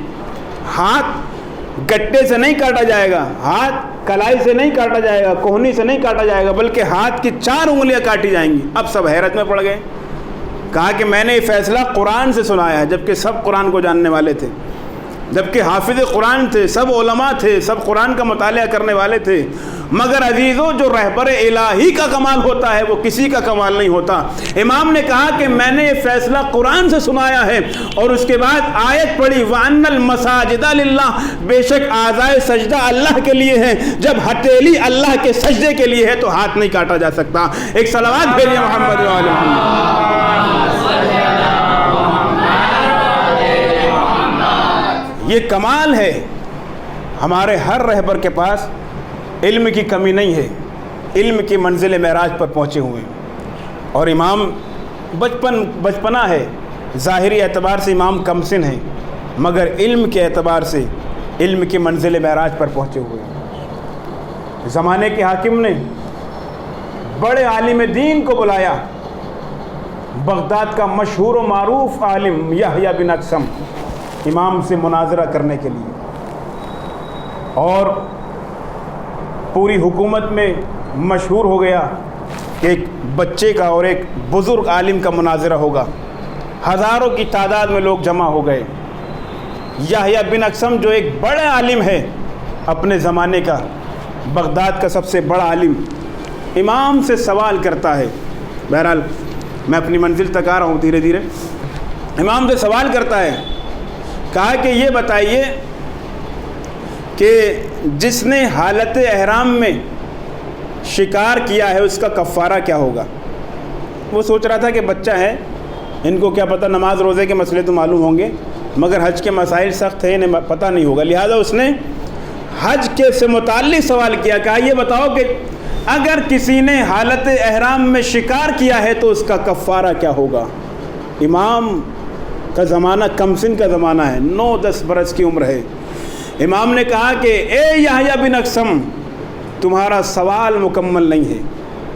Speaker 1: ہاتھ گٹے سے نہیں کاٹا جائے گا، ہاتھ کلائی سے نہیں کاٹا جائے گا، کوہنی سے نہیں کاٹا جائے گا، بلکہ ہاتھ کی 4 انگلیاں کاٹی جائیں گی۔ اب سب حیرت میں پڑ گئے، کہا کہ میں نے یہ فیصلہ قرآن سے سنایا ہے، جبکہ سب قرآن کو جاننے والے تھے۔ جبکہ حافظ قرآن تھے، سب علماء تھے، سب قرآن کا مطالعہ کرنے والے تھے، مگر عزیزوں جو رہبر الہی کا کمال ہوتا ہے وہ کسی کا کمال نہیں ہوتا۔ امام نے کہا کہ میں نے یہ فیصلہ قرآن سے سنایا ہے، اور اس کے بعد آیت پڑھی وَأَنَّ الْمَسَاجِدَ لِلَّهِ، بے شک اعضائے سجدہ اللہ کے لیے ہیں، جب ہتھیلی اللہ کے سجدے کے لیے ہے تو ہاتھ نہیں کاٹا جا سکتا۔ ایک صلوات بھیجیے محمد وعلی محمد۔ یہ کمال ہے، ہمارے ہر رہبر کے پاس علم کی کمی نہیں ہے، علم کی منزل معراج پر پہنچے ہوئے ہیں۔ اور امام بچپنا ہے، ظاہری اعتبار سے امام کم سن ہیں، مگر علم کے اعتبار سے علم کی منزل معراج پر پہنچے ہوئے ہیں۔ زمانے کے حاکم نے بڑے عالم دین کو بلایا، بغداد کا مشہور و معروف عالم یحییٰ بن اقسم امام سے مناظرہ کرنے کے لیے، اور پوری حکومت میں مشہور ہو گیا کہ ایک بچے کا اور ایک بزرگ عالم کا مناظرہ ہوگا۔ ہزاروں کی تعداد میں لوگ جمع ہو گئے۔ یحییٰ بن اقسم جو ایک بڑا عالم ہے اپنے زمانے کا، بغداد کا سب سے بڑا عالم، امام سے سوال کرتا ہے۔ بہرحال میں اپنی منزل تک آ رہا ہوں دھیرے دھیرے۔ امام سے سوال کرتا ہے، کہا کہ یہ بتائیے کہ جس نے حالت احرام میں شکار کیا ہے اس کا کفارہ کیا ہوگا؟ وہ سوچ رہا تھا کہ بچہ ہے، ان کو کیا پتہ، نماز روزے کے مسئلے تو معلوم ہوں گے مگر حج کے مسائل سخت ہیں، انہیں پتہ نہیں ہوگا، لہذا اس نے حج کے سے متعلق سوال کیا۔ کہا یہ بتاؤ کہ اگر کسی نے حالت احرام میں شکار کیا ہے تو اس کا کفارہ کیا ہوگا؟ امام کا زمانہ کم سن کا زمانہ ہے، 9-10 برس کی عمر ہے۔ امام نے کہا کہ اے یحییٰ بن اقسم، تمہارا سوال مکمل نہیں ہے،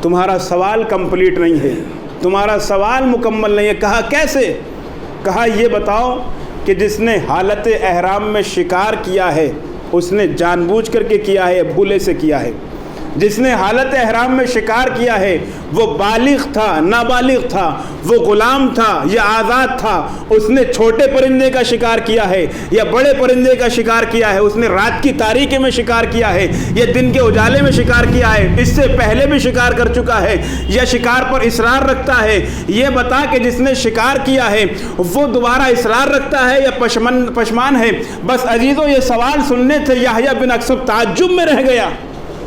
Speaker 1: تمہارا سوال کمپلیٹ نہیں ہے، تمہارا سوال مکمل نہیں ہے۔ کہا کیسے؟ کہا یہ بتاؤ کہ جس نے حالت احرام میں شکار کیا ہے اس نے جان بوجھ کر کے کیا ہے یا بھولے سے کیا ہے؟ جس نے حالت احرام میں شکار کیا ہے وہ بالغ تھا، نابالغ تھا، وہ غلام تھا یا آزاد تھا، اس نے چھوٹے پرندے کا شکار کیا ہے یا بڑے پرندے کا شکار کیا ہے، اس نے رات کی تاریکی میں شکار کیا ہے یا دن کے اجالے میں شکار کیا ہے، اس سے پہلے بھی شکار کر چکا ہے یا شکار پر اصرار رکھتا ہے؟ یہ بتا کہ جس نے شکار کیا ہے وہ دوبارہ اصرار رکھتا ہے یا پشمان ہے؟ بس عزیزوں یہ سوال سننے تھے، یحییٰ بن اقسم تعجب میں رہ گیا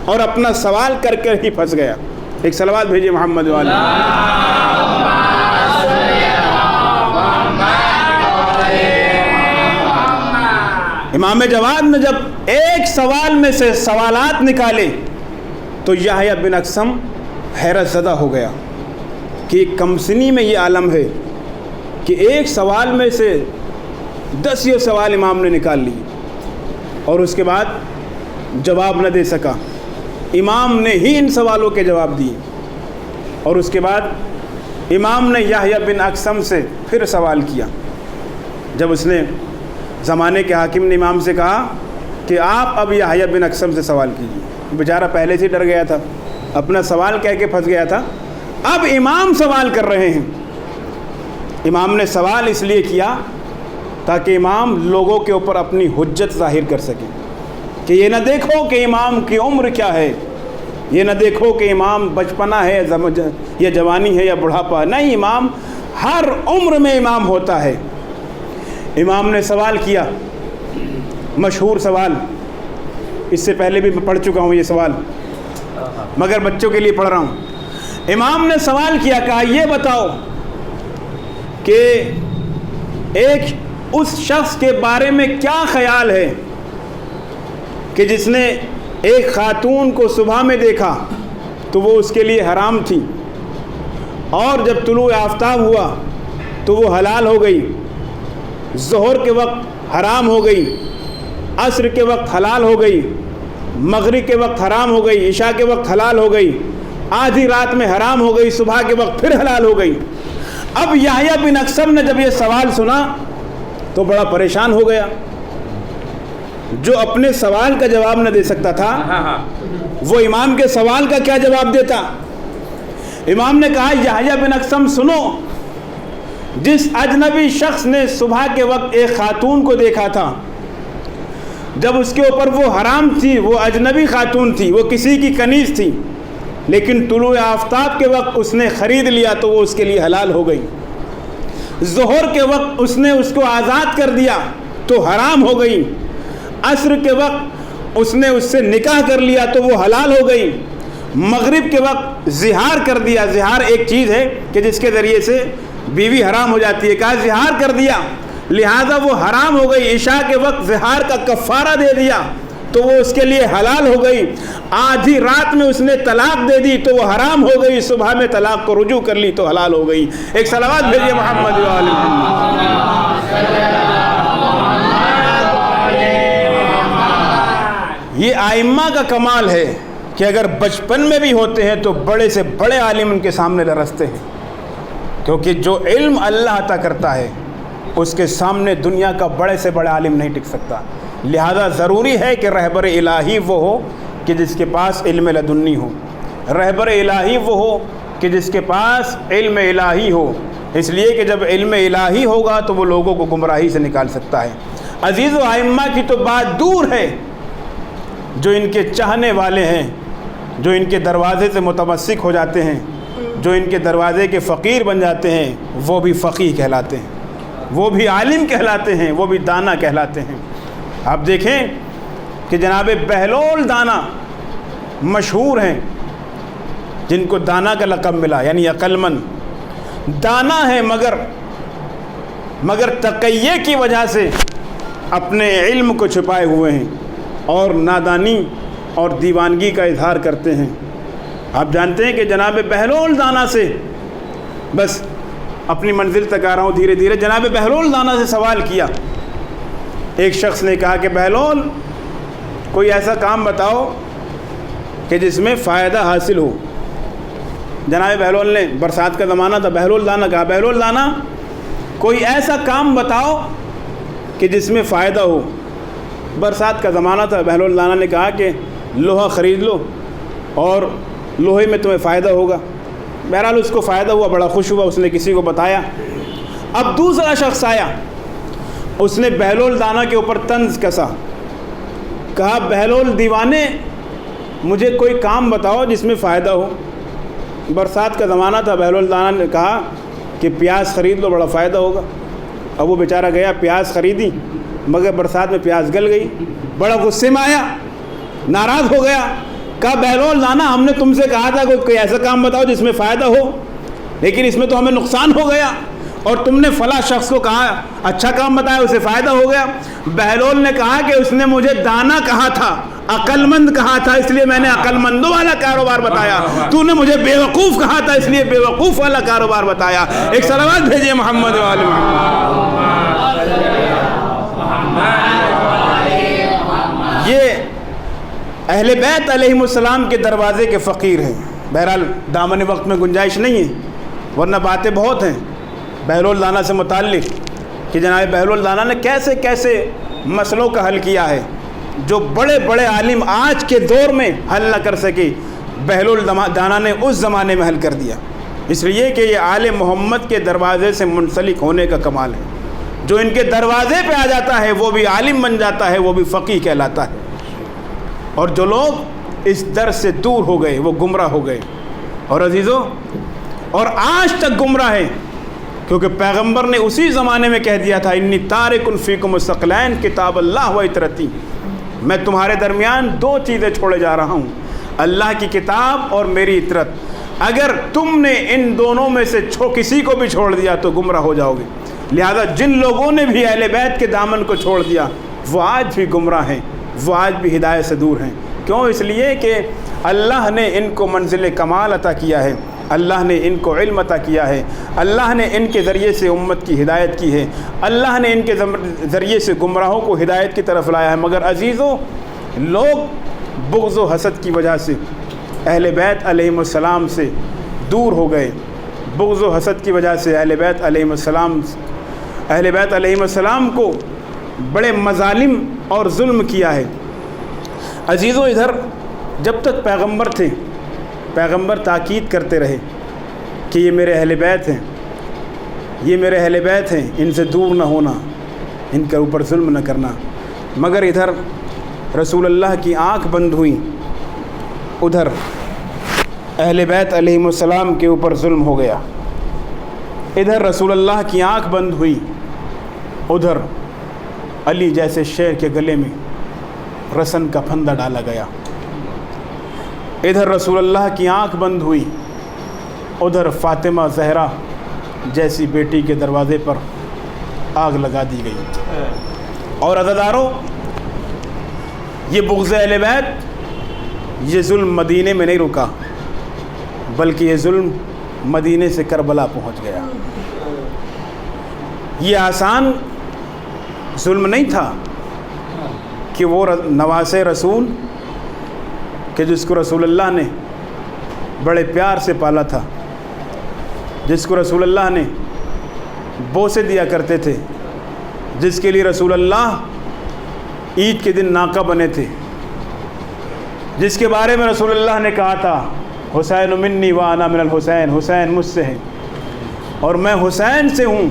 Speaker 1: اور اپنا سوال کر کر ہی پھنس گیا۔ ایک صلوات بھیجیے محمد والی۔ امام جواد نے جب ایک سوال میں سے سوالات نکالے تو یحییٰ بن اقسم حیرت زدہ ہو گیا کہ کمسنی میں یہ عالم ہے کہ ایک سوال میں سے 10 یہ سوال امام نے نکال لی اور اس کے بعد جواب نہ دے سکا۔ امام نے ہی ان سوالوں کے جواب دیے، اور اس کے بعد امام نے یحییٰ بن اقسم سے پھر سوال کیا۔ جب اس نے زمانے کے حاکم نے امام سے کہا کہ آپ اب یحییٰ بن اقسم سے سوال کیجیے، بیچارہ پہلے سے ڈر گیا تھا، اپنا سوال کہہ کے پھنس گیا تھا، اب امام سوال کر رہے ہیں۔ امام نے سوال اس لیے کیا تاکہ امام لوگوں کے اوپر اپنی حجت ظاہر کر سکے کہ یہ نہ دیکھو کہ امام کی عمر کیا ہے، یہ نہ دیکھو کہ امام بچپنا ہے یا جوانی ہے یا بڑھاپا ہے، نہیں، امام ہر عمر میں امام ہوتا ہے۔ امام نے سوال کیا، مشہور سوال، اس سے پہلے بھی پڑھ چکا ہوں یہ سوال مگر بچوں کے لیے پڑھ رہا ہوں۔ امام نے سوال کیا، کہا یہ بتاؤ کہ ایک اس شخص کے بارے میں کیا خیال ہے کہ جس نے ایک خاتون کو صبح میں دیکھا تو وہ اس کے لیے حرام تھی، اور جب طلوع آفتاب ہوا تو وہ حلال ہو گئی، ظہر کے وقت حرام ہو گئی، عصر کے وقت حلال ہو گئی، مغرب کے وقت حرام ہو گئی، عشاء کے وقت حلال ہو گئی، آدھی رات میں حرام ہو گئی، صبح کے وقت پھر حلال ہو گئی۔ اب یحییٰ بن اقسم نے جب یہ سوال سنا تو بڑا پریشان ہو گیا۔ جو اپنے سوال کا جواب نہ دے سکتا تھا وہ امام کے سوال کا کیا جواب دیتا؟ امام نے کہا یحییٰ بن اقسم سنو، جس اجنبی شخص نے صبح کے وقت ایک خاتون کو دیکھا تھا جب اس کے اوپر وہ حرام تھی، وہ اجنبی خاتون تھی، وہ کسی کی کنیز تھی، لیکن طلوع آفتاب کے وقت اس نے خرید لیا تو وہ اس کے لیے حلال ہو گئی۔ ظہر کے وقت اس نے اس کو آزاد کر دیا تو حرام ہو گئی۔ عصر کے وقت اس نے اس سے نکاح کر لیا تو وہ حلال ہو گئی۔ مغرب کے وقت زہار کر دیا، زہار ایک چیز ہے کہ جس کے ذریعے سے بیوی حرام ہو جاتی ہے، کہا زہار کر دیا لہذا وہ حرام ہو گئی۔ عشاء کے وقت زہار کا کفارہ دے دیا تو وہ اس کے لیے حلال ہو گئی۔ آدھی رات میں اس نے طلاق دے دی تو وہ حرام ہو گئی، صبح میں طلاق کو رجوع کر لی تو حلال ہو گئی۔ ایک صلوات بھیجیے محمد و آل محمد۔ یہ ائمہ کا کمال ہے کہ اگر بچپن میں بھی ہوتے ہیں تو بڑے سے بڑے عالم ان کے سامنے لرزتے ہیں، کیونکہ جو علم اللہ عطا کرتا ہے اس کے سامنے دنیا کا بڑے سے بڑا عالم نہیں ٹک سکتا۔ لہذا ضروری ہے کہ رہبر الہی وہ ہو کہ جس کے پاس علم لدنی ہو، رہبر الہی وہ ہو کہ جس کے پاس علم الہی ہو، اس لیے کہ جب علم الہی ہوگا تو وہ لوگوں کو گمراہی سے نکال سکتا ہے۔ عزیز و ائمہ کی تو بات دور ہے، جو ان کے چاہنے والے ہیں، جو ان کے دروازے سے متمسک ہو جاتے ہیں، جو ان کے دروازے کے فقیر بن جاتے ہیں، وہ بھی فقیہ کہلاتے ہیں، وہ بھی عالم کہلاتے ہیں، وہ بھی دانا کہلاتے ہیں۔ آپ دیکھیں کہ جناب بہلول دانا مشہور ہیں، جن کو دانا کا لقب ملا، یعنی عقل مند دانا ہے، مگر تقیہ کی وجہ سے اپنے علم کو چھپائے ہوئے ہیں اور نادانی اور دیوانگی کا اظہار کرتے ہیں۔ آپ جانتے ہیں کہ جناب بہلول دانا سے بس اپنی منزل تک آ رہا ہوں دھیرے دھیرے، جناب بہلول دانا سے سوال کیا۔ ایک شخص نے کہا کہ بہلول کوئی ایسا کام بتاؤ کہ جس میں فائدہ حاصل ہو۔ جناب بہلول نے، برسات کا زمانہ تھا، بہلول دانا کہا بہلول دانا کوئی ایسا کام بتاؤ کہ جس میں فائدہ ہو۔ برسات کا زمانہ تھا، بہلول دانا نے کہا کہ لوہا خرید لو اور لوہے میں تمہیں فائدہ ہوگا۔ بہرحال اس کو فائدہ ہوا، بڑا خوش ہوا، اس نے کسی کو بتایا۔ اب دوسرا شخص آیا، اس نے بہلول دانا کے اوپر طنز کسا، کہا بہلول دیوانے مجھے کوئی کام بتاؤ جس میں فائدہ ہو۔ برسات کا زمانہ تھا، بہلول دانا نے کہا کہ پیاز خرید لو، بڑا فائدہ ہوگا۔ اب وہ بیچارہ گیا، پیاز خریدی، مگر برسات میں پیاز گل گئی، بڑا غصے میں آیا، ناراض ہو گیا، کہا بہلول دانا ہم نے تم سے کہا تھا کوئی ایسا کام بتاؤ جس میں فائدہ ہو، لیکن اس میں تو ہمیں نقصان ہو گیا، اور تم نے فلاں شخص کو کہا اچھا کام بتایا، اسے فائدہ ہو گیا۔ بہلول نے کہا کہ اس نے مجھے دانا کہا تھا، عقل مند کہا تھا، اس لیے میں نے عقل مندوں والا کاروبار بتایا، تو نے مجھے بے وقوف کہا تھا، اس لیے بے وقوف والا کاروبار بتایا۔ ایک صلوات بھیجیے محمد و آل محمد۔ یہ اہل بیت علیہم السلام کے دروازے کے فقیر ہیں۔ بہرحال دامن وقت میں گنجائش نہیں ہے، ورنہ باتیں بہت ہیں بہلول دانا سے متعلق، کہ جناب بہلول دانا نے کیسے کیسے مسئلوں کا حل کیا ہے جو بڑے بڑے عالم آج کے دور میں حل نہ کر سکے، بہلول دانا نے اس زمانے میں حل کر دیا۔ اس لیے کہ یہ آل محمد کے دروازے سے منسلک ہونے کا کمال ہے، جو ان کے دروازے پہ آ جاتا ہے وہ بھی عالم بن جاتا ہے، وہ بھی فقیہ کہلاتا ہے، اور جو لوگ اس در سے دور ہو گئے وہ گمراہ ہو گئے، اور عزیزو اور آج تک گمراہ ہیں، کیونکہ پیغمبر نے اسی زمانے میں کہہ دیا تھا انی تارک فیکم الثقلین کتاب اللہ و اطرتی، میں تمہارے درمیان دو چیزیں چھوڑے جا رہا ہوں، اللہ کی کتاب اور میری اطرت، اگر تم نے ان دونوں میں سے کسی کو بھی چھوڑ دیا تو گمراہ ہو جاؤ گے۔ لہذا جن لوگوں نے بھی اہل بیت کے دامن کو چھوڑ دیا وہ آج بھی گمراہ ہیں، وہ آج بھی ہدایت سے دور ہیں۔ کیوں؟ اس لیے کہ اللہ نے ان کو منزل کمال عطا کیا ہے، اللہ نے ان کو علم عطا کیا ہے، اللہ نے ان کے ذریعے سے امت کی ہدایت کی ہے، اللہ نے ان کے ذریعے سے گمراہوں کو ہدایت کی طرف لایا ہے۔ مگر عزیزوں، لوگ بغض و حسد کی وجہ سے اہل بیت علیہم السلام سے دور ہو گئے، بغض و حسد کی وجہ سے اہل بیت علیہم السلام کو بڑے مظالم اور ظلم کیا ہے۔ عزیزوں، ادھر جب تک پیغمبر تھے، پیغمبر تاکید کرتے رہے کہ یہ میرے اہل بیت ہیں، یہ میرے اہل بیت ہیں، ان سے دور نہ ہونا، ان کے اوپر ظلم نہ کرنا۔ مگر ادھر رسول اللہ کی آنکھ بند ہوئی، ادھر اہل بیت علیہم السلام کے اوپر ظلم ہو گیا، ادھر رسول اللہ کی آنکھ بند ہوئی، ادھر علی جیسے شیر کے گلے میں رسن کا پھندا ڈالا گیا، ادھر رسول اللہ کی آنکھ بند ہوئی، ادھر فاطمہ زہرا جیسی بیٹی کے دروازے پر آگ لگا دی گئی۔ اور عزاداروں، یہ بغض اہل بیت، یہ ظلم مدینے میں نہیں رکا، بلکہ یہ ظلم مدینے سے کربلا پہنچ گیا۔ یہ آسان ظلم نہیں تھا کہ وہ نواسے رسول کہ جس کو رسول اللہ نے بڑے پیار سے پالا تھا، جس کو رسول اللہ نے بوسے دیا کرتے تھے، جس کے لیے رسول اللہ عید کے دن ناکہ بنے تھے، جس کے بارے میں رسول اللہ نے کہا تھا حسین منی وانا من الحسین، حسین مجھ سے ہے اور میں حسین سے ہوں،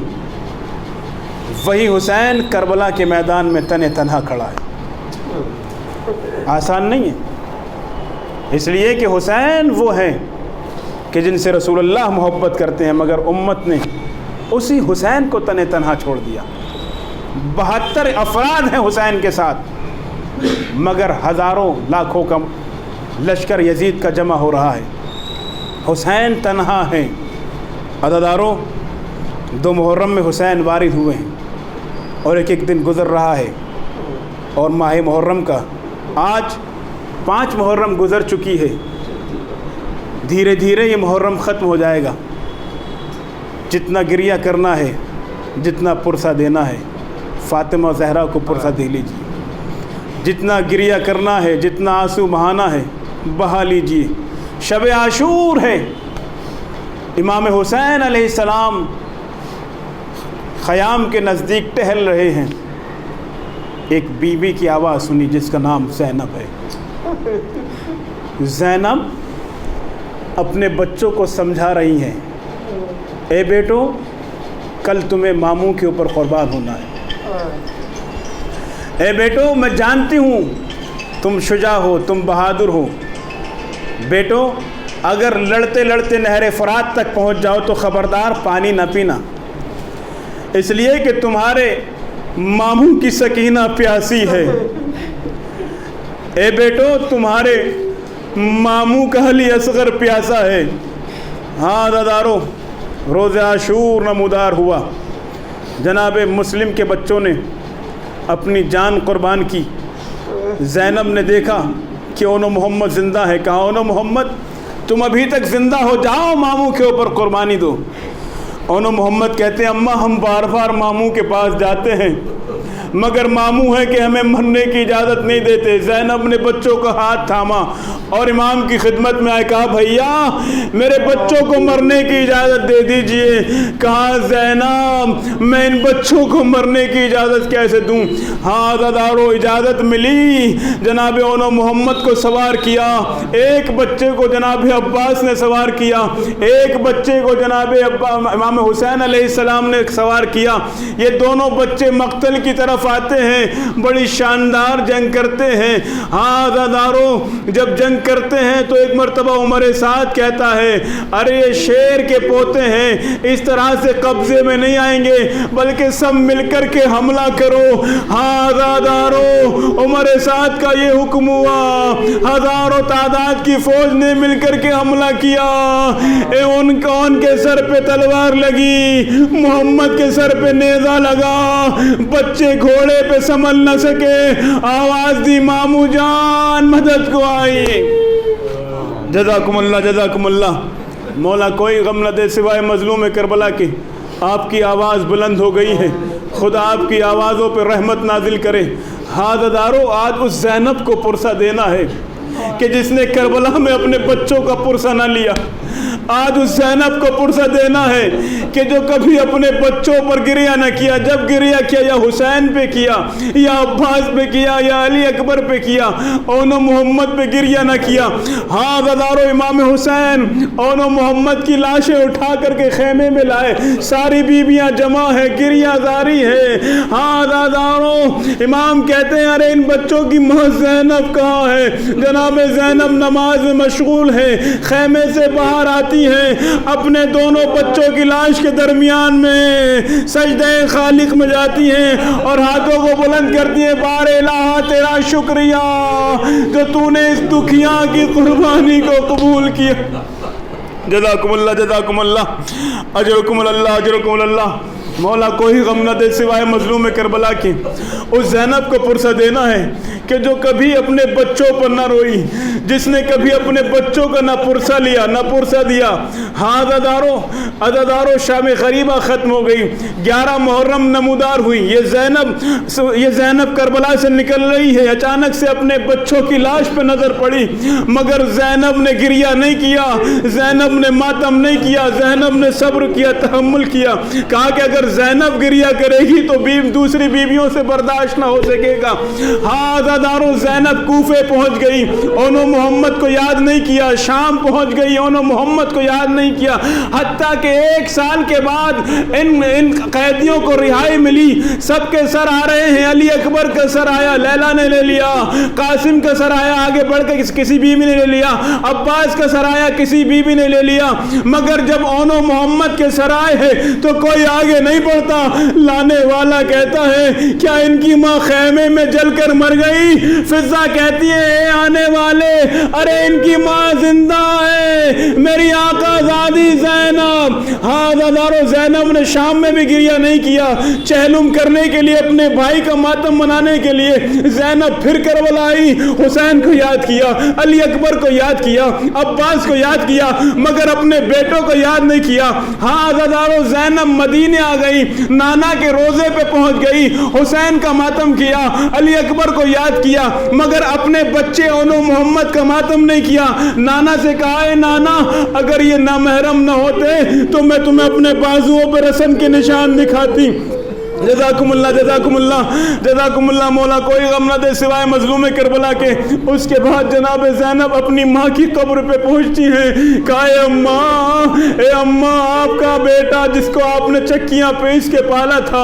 Speaker 1: وہی حسین کربلا کے میدان میں تنہا کھڑا ہے۔ آسان نہیں ہے، اس لیے کہ حسین وہ ہیں کہ جن سے رسول اللہ محبت کرتے ہیں، مگر امت نے اسی حسین کو تنہا چھوڑ دیا۔ 72 افراد ہیں حسین کے ساتھ، مگر ہزاروں لاکھوں کا لشکر یزید کا جمع ہو رہا ہے، حسین تنہا ہیں۔ عزاداروں، 2 محرم میں حسین وارد ہوئے ہیں اور ایک دن گزر رہا ہے، اور ماہ محرم کا آج 5 محرم گزر چکی ہے، دھیرے دھیرے یہ محرم ختم ہو جائے گا۔ جتنا گریہ کرنا ہے، جتنا پرسہ دینا ہے، فاطمہ زہرا کو پرسہ دے لیجیے، جتنا گریہ کرنا ہے، جتنا آنسو بہانا ہے بہا لیجیے۔ شب عاشور ہے، امام حسین علیہ السلام خیام کے نزدیک ٹہل رہے ہیں، ایک بیوی کی آواز سنی جس کا نام زینب ہے۔ زینب اپنے بچوں کو سمجھا رہی ہیں، اے بیٹو کل تمہیں ماموں کے اوپر قربان ہونا ہے، اے بیٹو میں جانتی ہوں تم شجاع ہو، تم بہادر ہو، بیٹو اگر لڑتے لڑتے نہر فرات تک پہنچ جاؤ تو خبردار پانی نہ پینا، اس لیے کہ تمہارے ماموں کی سکینہ پیاسی ہے، اے بیٹو تمہارے ماموں کا علی اصغر پیاسا ہے۔ ہاں عزاداروں، روز عاشور نمودار ہوا، جناب مسلم کے بچوں نے اپنی جان قربان کی۔ زینب نے دیکھا کہ اونو محمد زندہ ہے، کہا اونو محمد تم ابھی تک زندہ ہو، جاؤ ماموں کے اوپر قربانی دو۔ اونو محمد کہتے ہیں اماں ہم بار بار ماموں کے پاس جاتے ہیں، مگر ماموں ہے کہ ہمیں مرنے کی اجازت نہیں دیتے۔ زینب نے بچوں کا ہاتھ تھاما اور امام کی خدمت میں آئے، کہا بھیا میرے بچوں کو مرنے کی اجازت دے دیجئے۔ کہا زینب میں ان بچوں کو مرنے کی اجازت کیسے دوں؟ ہاں عزادارو اجازت ملی، جناب اونو محمد کو سوار کیا، ایک بچے کو جناب عباس نے سوار کیا، ایک بچے کو جناب امام حسین علیہ السلام نے سوار کیا۔ یہ دونوں بچے مقتل کی طرف آتے ہیں، بڑی شاندار جنگ کرتے ہیں۔ ہاں عزادارو جب جنگ کرتے ہیں تو ایک مرتبہ عمر سعد کہتا ہے ارے یہ شیر کے پوتے ہیں، اس طرح سے قبضے میں نہیں آئیں گے بلکہ سب مل کر کے حملہ کرو۔ ہاں عزادارو عمر سعد کا یہ حکم ہوا، ہزاروں تعداد کی فوج نے مل کر کے حملہ کیا، ان کے سر پہ تلوار لگی، محمد کے سر پہ نیزہ لگا، بچے گھوڑے پہ سنبھل نہ سکے، آواز دی مامو جان مدد کو آئی۔ جزاکم اللہ جزاکم اللہ، مولا کوئی غم نہ دے سوائے مظلوم کربلا کے، آپ کی آواز بلند ہو گئی ہے، خدا آپ کی آوازوں پہ رحمت نازل کرے۔ عزادارو آج اس زینب کو پرسہ دینا ہے کہ جس نے کربلا میں اپنے بچوں کا پرسہ نہ لیا، آج اس زینب کو پرسہ دینا ہے کہ جو کبھی اپنے بچوں پر گریہ نہ کیا، جب گریہ کیا یا حسین پہ کیا یا عباس پہ کیا یا علی اکبر پہ کیا، اون محمد پہ گریہ نہ کیا۔ ہاں عزادارو، امام حسین اون محمد کی لاشیں اٹھا کر کے خیمے میں لائے، ساری بیویاں جمع ہے، گریہ زاری ہے۔ ہاں عزادارو، امام کہتے ہیں ارے ان بچوں کی ماں زینب کہاں ہے؟ جناب زینب نماز میں مشغول ہے، خیمے سے باہر آتی ہیں، اپنے دونوں بچوں کی لاش کے درمیان میں سجدہ خالق میں جاتی ہیں اور ہاتھوں کو بلند کرتی ہیں، بار الہ تیرا شکریہ جو تو نے اس دکھیاں کی قربانی کو قبول کیا۔ جزاکم اللہ، جزاکم اللہ، اجرکم اللہ، اجرکم اللہ۔ مولا کوئی غم نہ دے سوائے مظلوم کربلا کے۔ اس زینب کو پرسہ دینا ہے کہ جو کبھی اپنے بچوں پر نہ روئی، جس نے کبھی اپنے بچوں کا نہ پرسہ لیا نہ پرسہ دیا۔ ہاں عزادارو، شام غریبہ ختم ہو گئی، 11 محرم نمودار ہوئی، یہ زینب کربلا سے نکل رہی ہے، اچانک سے اپنے بچوں کی لاش پہ نظر پڑی، مگر زینب نے گریہ نہیں کیا، زینب نے ماتم نہیں کیا، زینب نے صبر کیا، تحمل کیا۔ کہا کہ اگر زینب گریہ کرے گی تو دوسری بیویوں سے برداشت نہ ہو سکے گا۔ ہاں عزادارو، زینب کوفے پہنچ گئی، اونو محمد کو یاد نہیں کیا، شام پہنچ گئی، اونو محمد کو یاد نہیں کیا، حتیٰ کہ 1 سال کے بعد ان قیدیوں کو رہائی ملی، سب کے سر آ رہے ہیں، علی اکبر کا سر آیا، لیلا نے لے لیا، قاسم کا سر آیا، آگے بڑھ کے کسی بیوی نے لے لیا، عباس کا سر آیا، کسی بیوی نے لے لیا، مگر جب اونو محمد کے سر آئے ہیں تو کوئی آگے نہیں بڑھتا۔ لانے والا کہتا ہے کیا ان کی ماں خیمے میں جل کر مر گئی؟ فضا کہتی ہے اے آنے والے، ارے ان کی ماں زندہ ہے، میری آقا زادی زینب۔ ہاں عزادارو، زینب نے شام میں بھی گریہ نہیں کیا، چہلم کرنے کے لیے، اپنے بھائی کا ماتم منانے کے لیے زینب پھر کربلا آئی، حسین کو یاد کیا، علی اکبر کو یاد کیا، عباس کو یاد کیا، مگر اپنے بیٹوں کو یاد نہیں کیا۔ ہاں عزادارو، زینب مدینے آ گئی، نانا کے روزے پہ پہنچ گئی، حسین کا ماتم کیا، علی اکبر کو یاد کیا، مگر اپنے بچے اونو محمد کا ماتم نہیں کیا۔ نانا سے کہا اے نانا، اگر یہ نامحرم نہ ہوتے تو میں تمہیں اپنے بازوؤں پہ رسم کے نشان دکھاتی۔ جزاکم اللہ، جزاکم اللہ، جزاکم اللہ۔ مولا کوئی غم نہ دے سوائے مظلوم کربلا کے۔ اس کے بعد جناب زینب اپنی ماں کی قبر پہ پہنچتی ہیں، کہا اے اماں، آپ کا بیٹا جس کو آپ نے چکیاں پیس کے پالا تھا،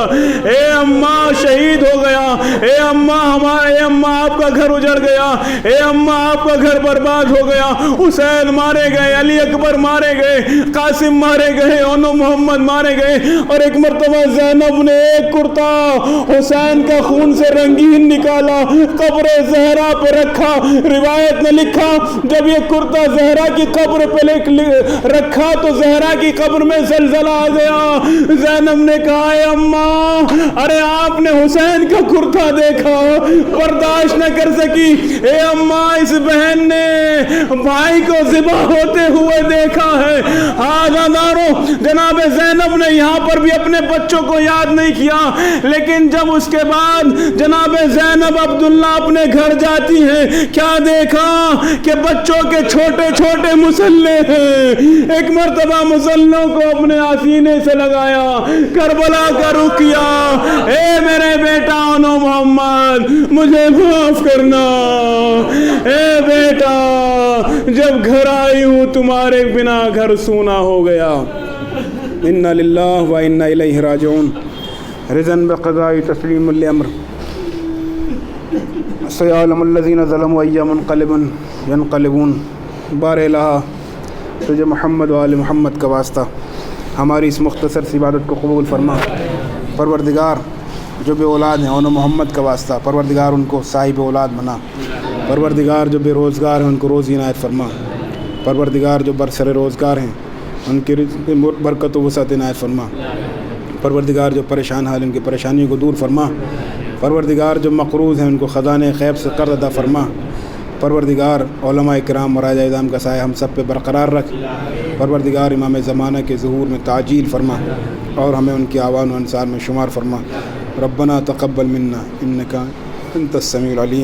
Speaker 1: اے اماں شہید ہو گیا، اے اماں آپ کا گھر اجڑ گیا، اے اماں آپ کا گھر برباد ہو گیا، حسین مارے گئے، علی اکبر مارے گئے، قاسم مارے گئے، اونو محمد مارے گئے۔ اور ایک مرتبہ زینب نے ایک کرتا حسین کا خون سے رنگین نکالا، قبر زہرا پہ رکھا۔ روایت نے لکھا جب یہ کرتا زہرا کی قبر پہ رکھا تو زہرا کی قبر میں زلزلہ آ گیا۔ زینب نے کہا اے اماں، ارے آپ نے حسین کا کرتا دیکھا، برداشت نہ کر سکی۔ اے اماں، اس بہن نے بھائی کو ذبح ہوتے ہوئے دیکھا ہے۔ عزادارو، جناب زینب نے یہاں پر بھی اپنے بچوں کو یاد نہیں کیا، لیکن جب اس کے بعد جناب زینب عبداللہ اپنے گھر جاتی ہیں، کیا دیکھا کہ بچوں کے چھوٹے چھوٹے مسلح ہیں۔ ایک مرتبہ مسلحوں کو اپنے آسینے سے لگایا، کربلا کا رخ کیا، اے میرے بیٹا اونو محمد مجھے معاف کرنا، اے بیٹا جب گھر آئی ہوں تمہارے بنا گھر سونا ہو گیا۔ انا للہ و انا الیہ راجعون۔ رضن بقضاء تسلیم الامر۔ سیعلم الذین ظلموا ای منقلب ینقلبون۔ بار الہ تجھے محمد و آل محمد کا واسطہ ہماری اس مختصر سی عبادت کو قبول فرما۔ پروردگار جو بے اولاد ہیں اونو محمد کا واسطہ پروردگار ان کو صاحب اولاد بنا۔ پروردگار جو بے روزگار ہیں ان کو روزی عنایت فرما۔ پروردگار جو برسر روزگار ہیں ان کی برکت و وسعت عنایت فرما۔ پروردگار جو پریشان حال ان کی پریشانیوں کو دور فرما۔ پروردگار جو مقروض ہیں ان کو خزانے غیب سے قرض ادا فرما۔ پروردگار علماء کرام اور راجہ اعظام کا سایہ ہم سب پہ برقرار رکھ۔ پروردگار امام زمانہ کے ظہور میں تعجیل فرما اور ہمیں ان کی آوان و انصار میں شمار فرما۔ ربنا تقبل منا انک انت السمیع العلیم۔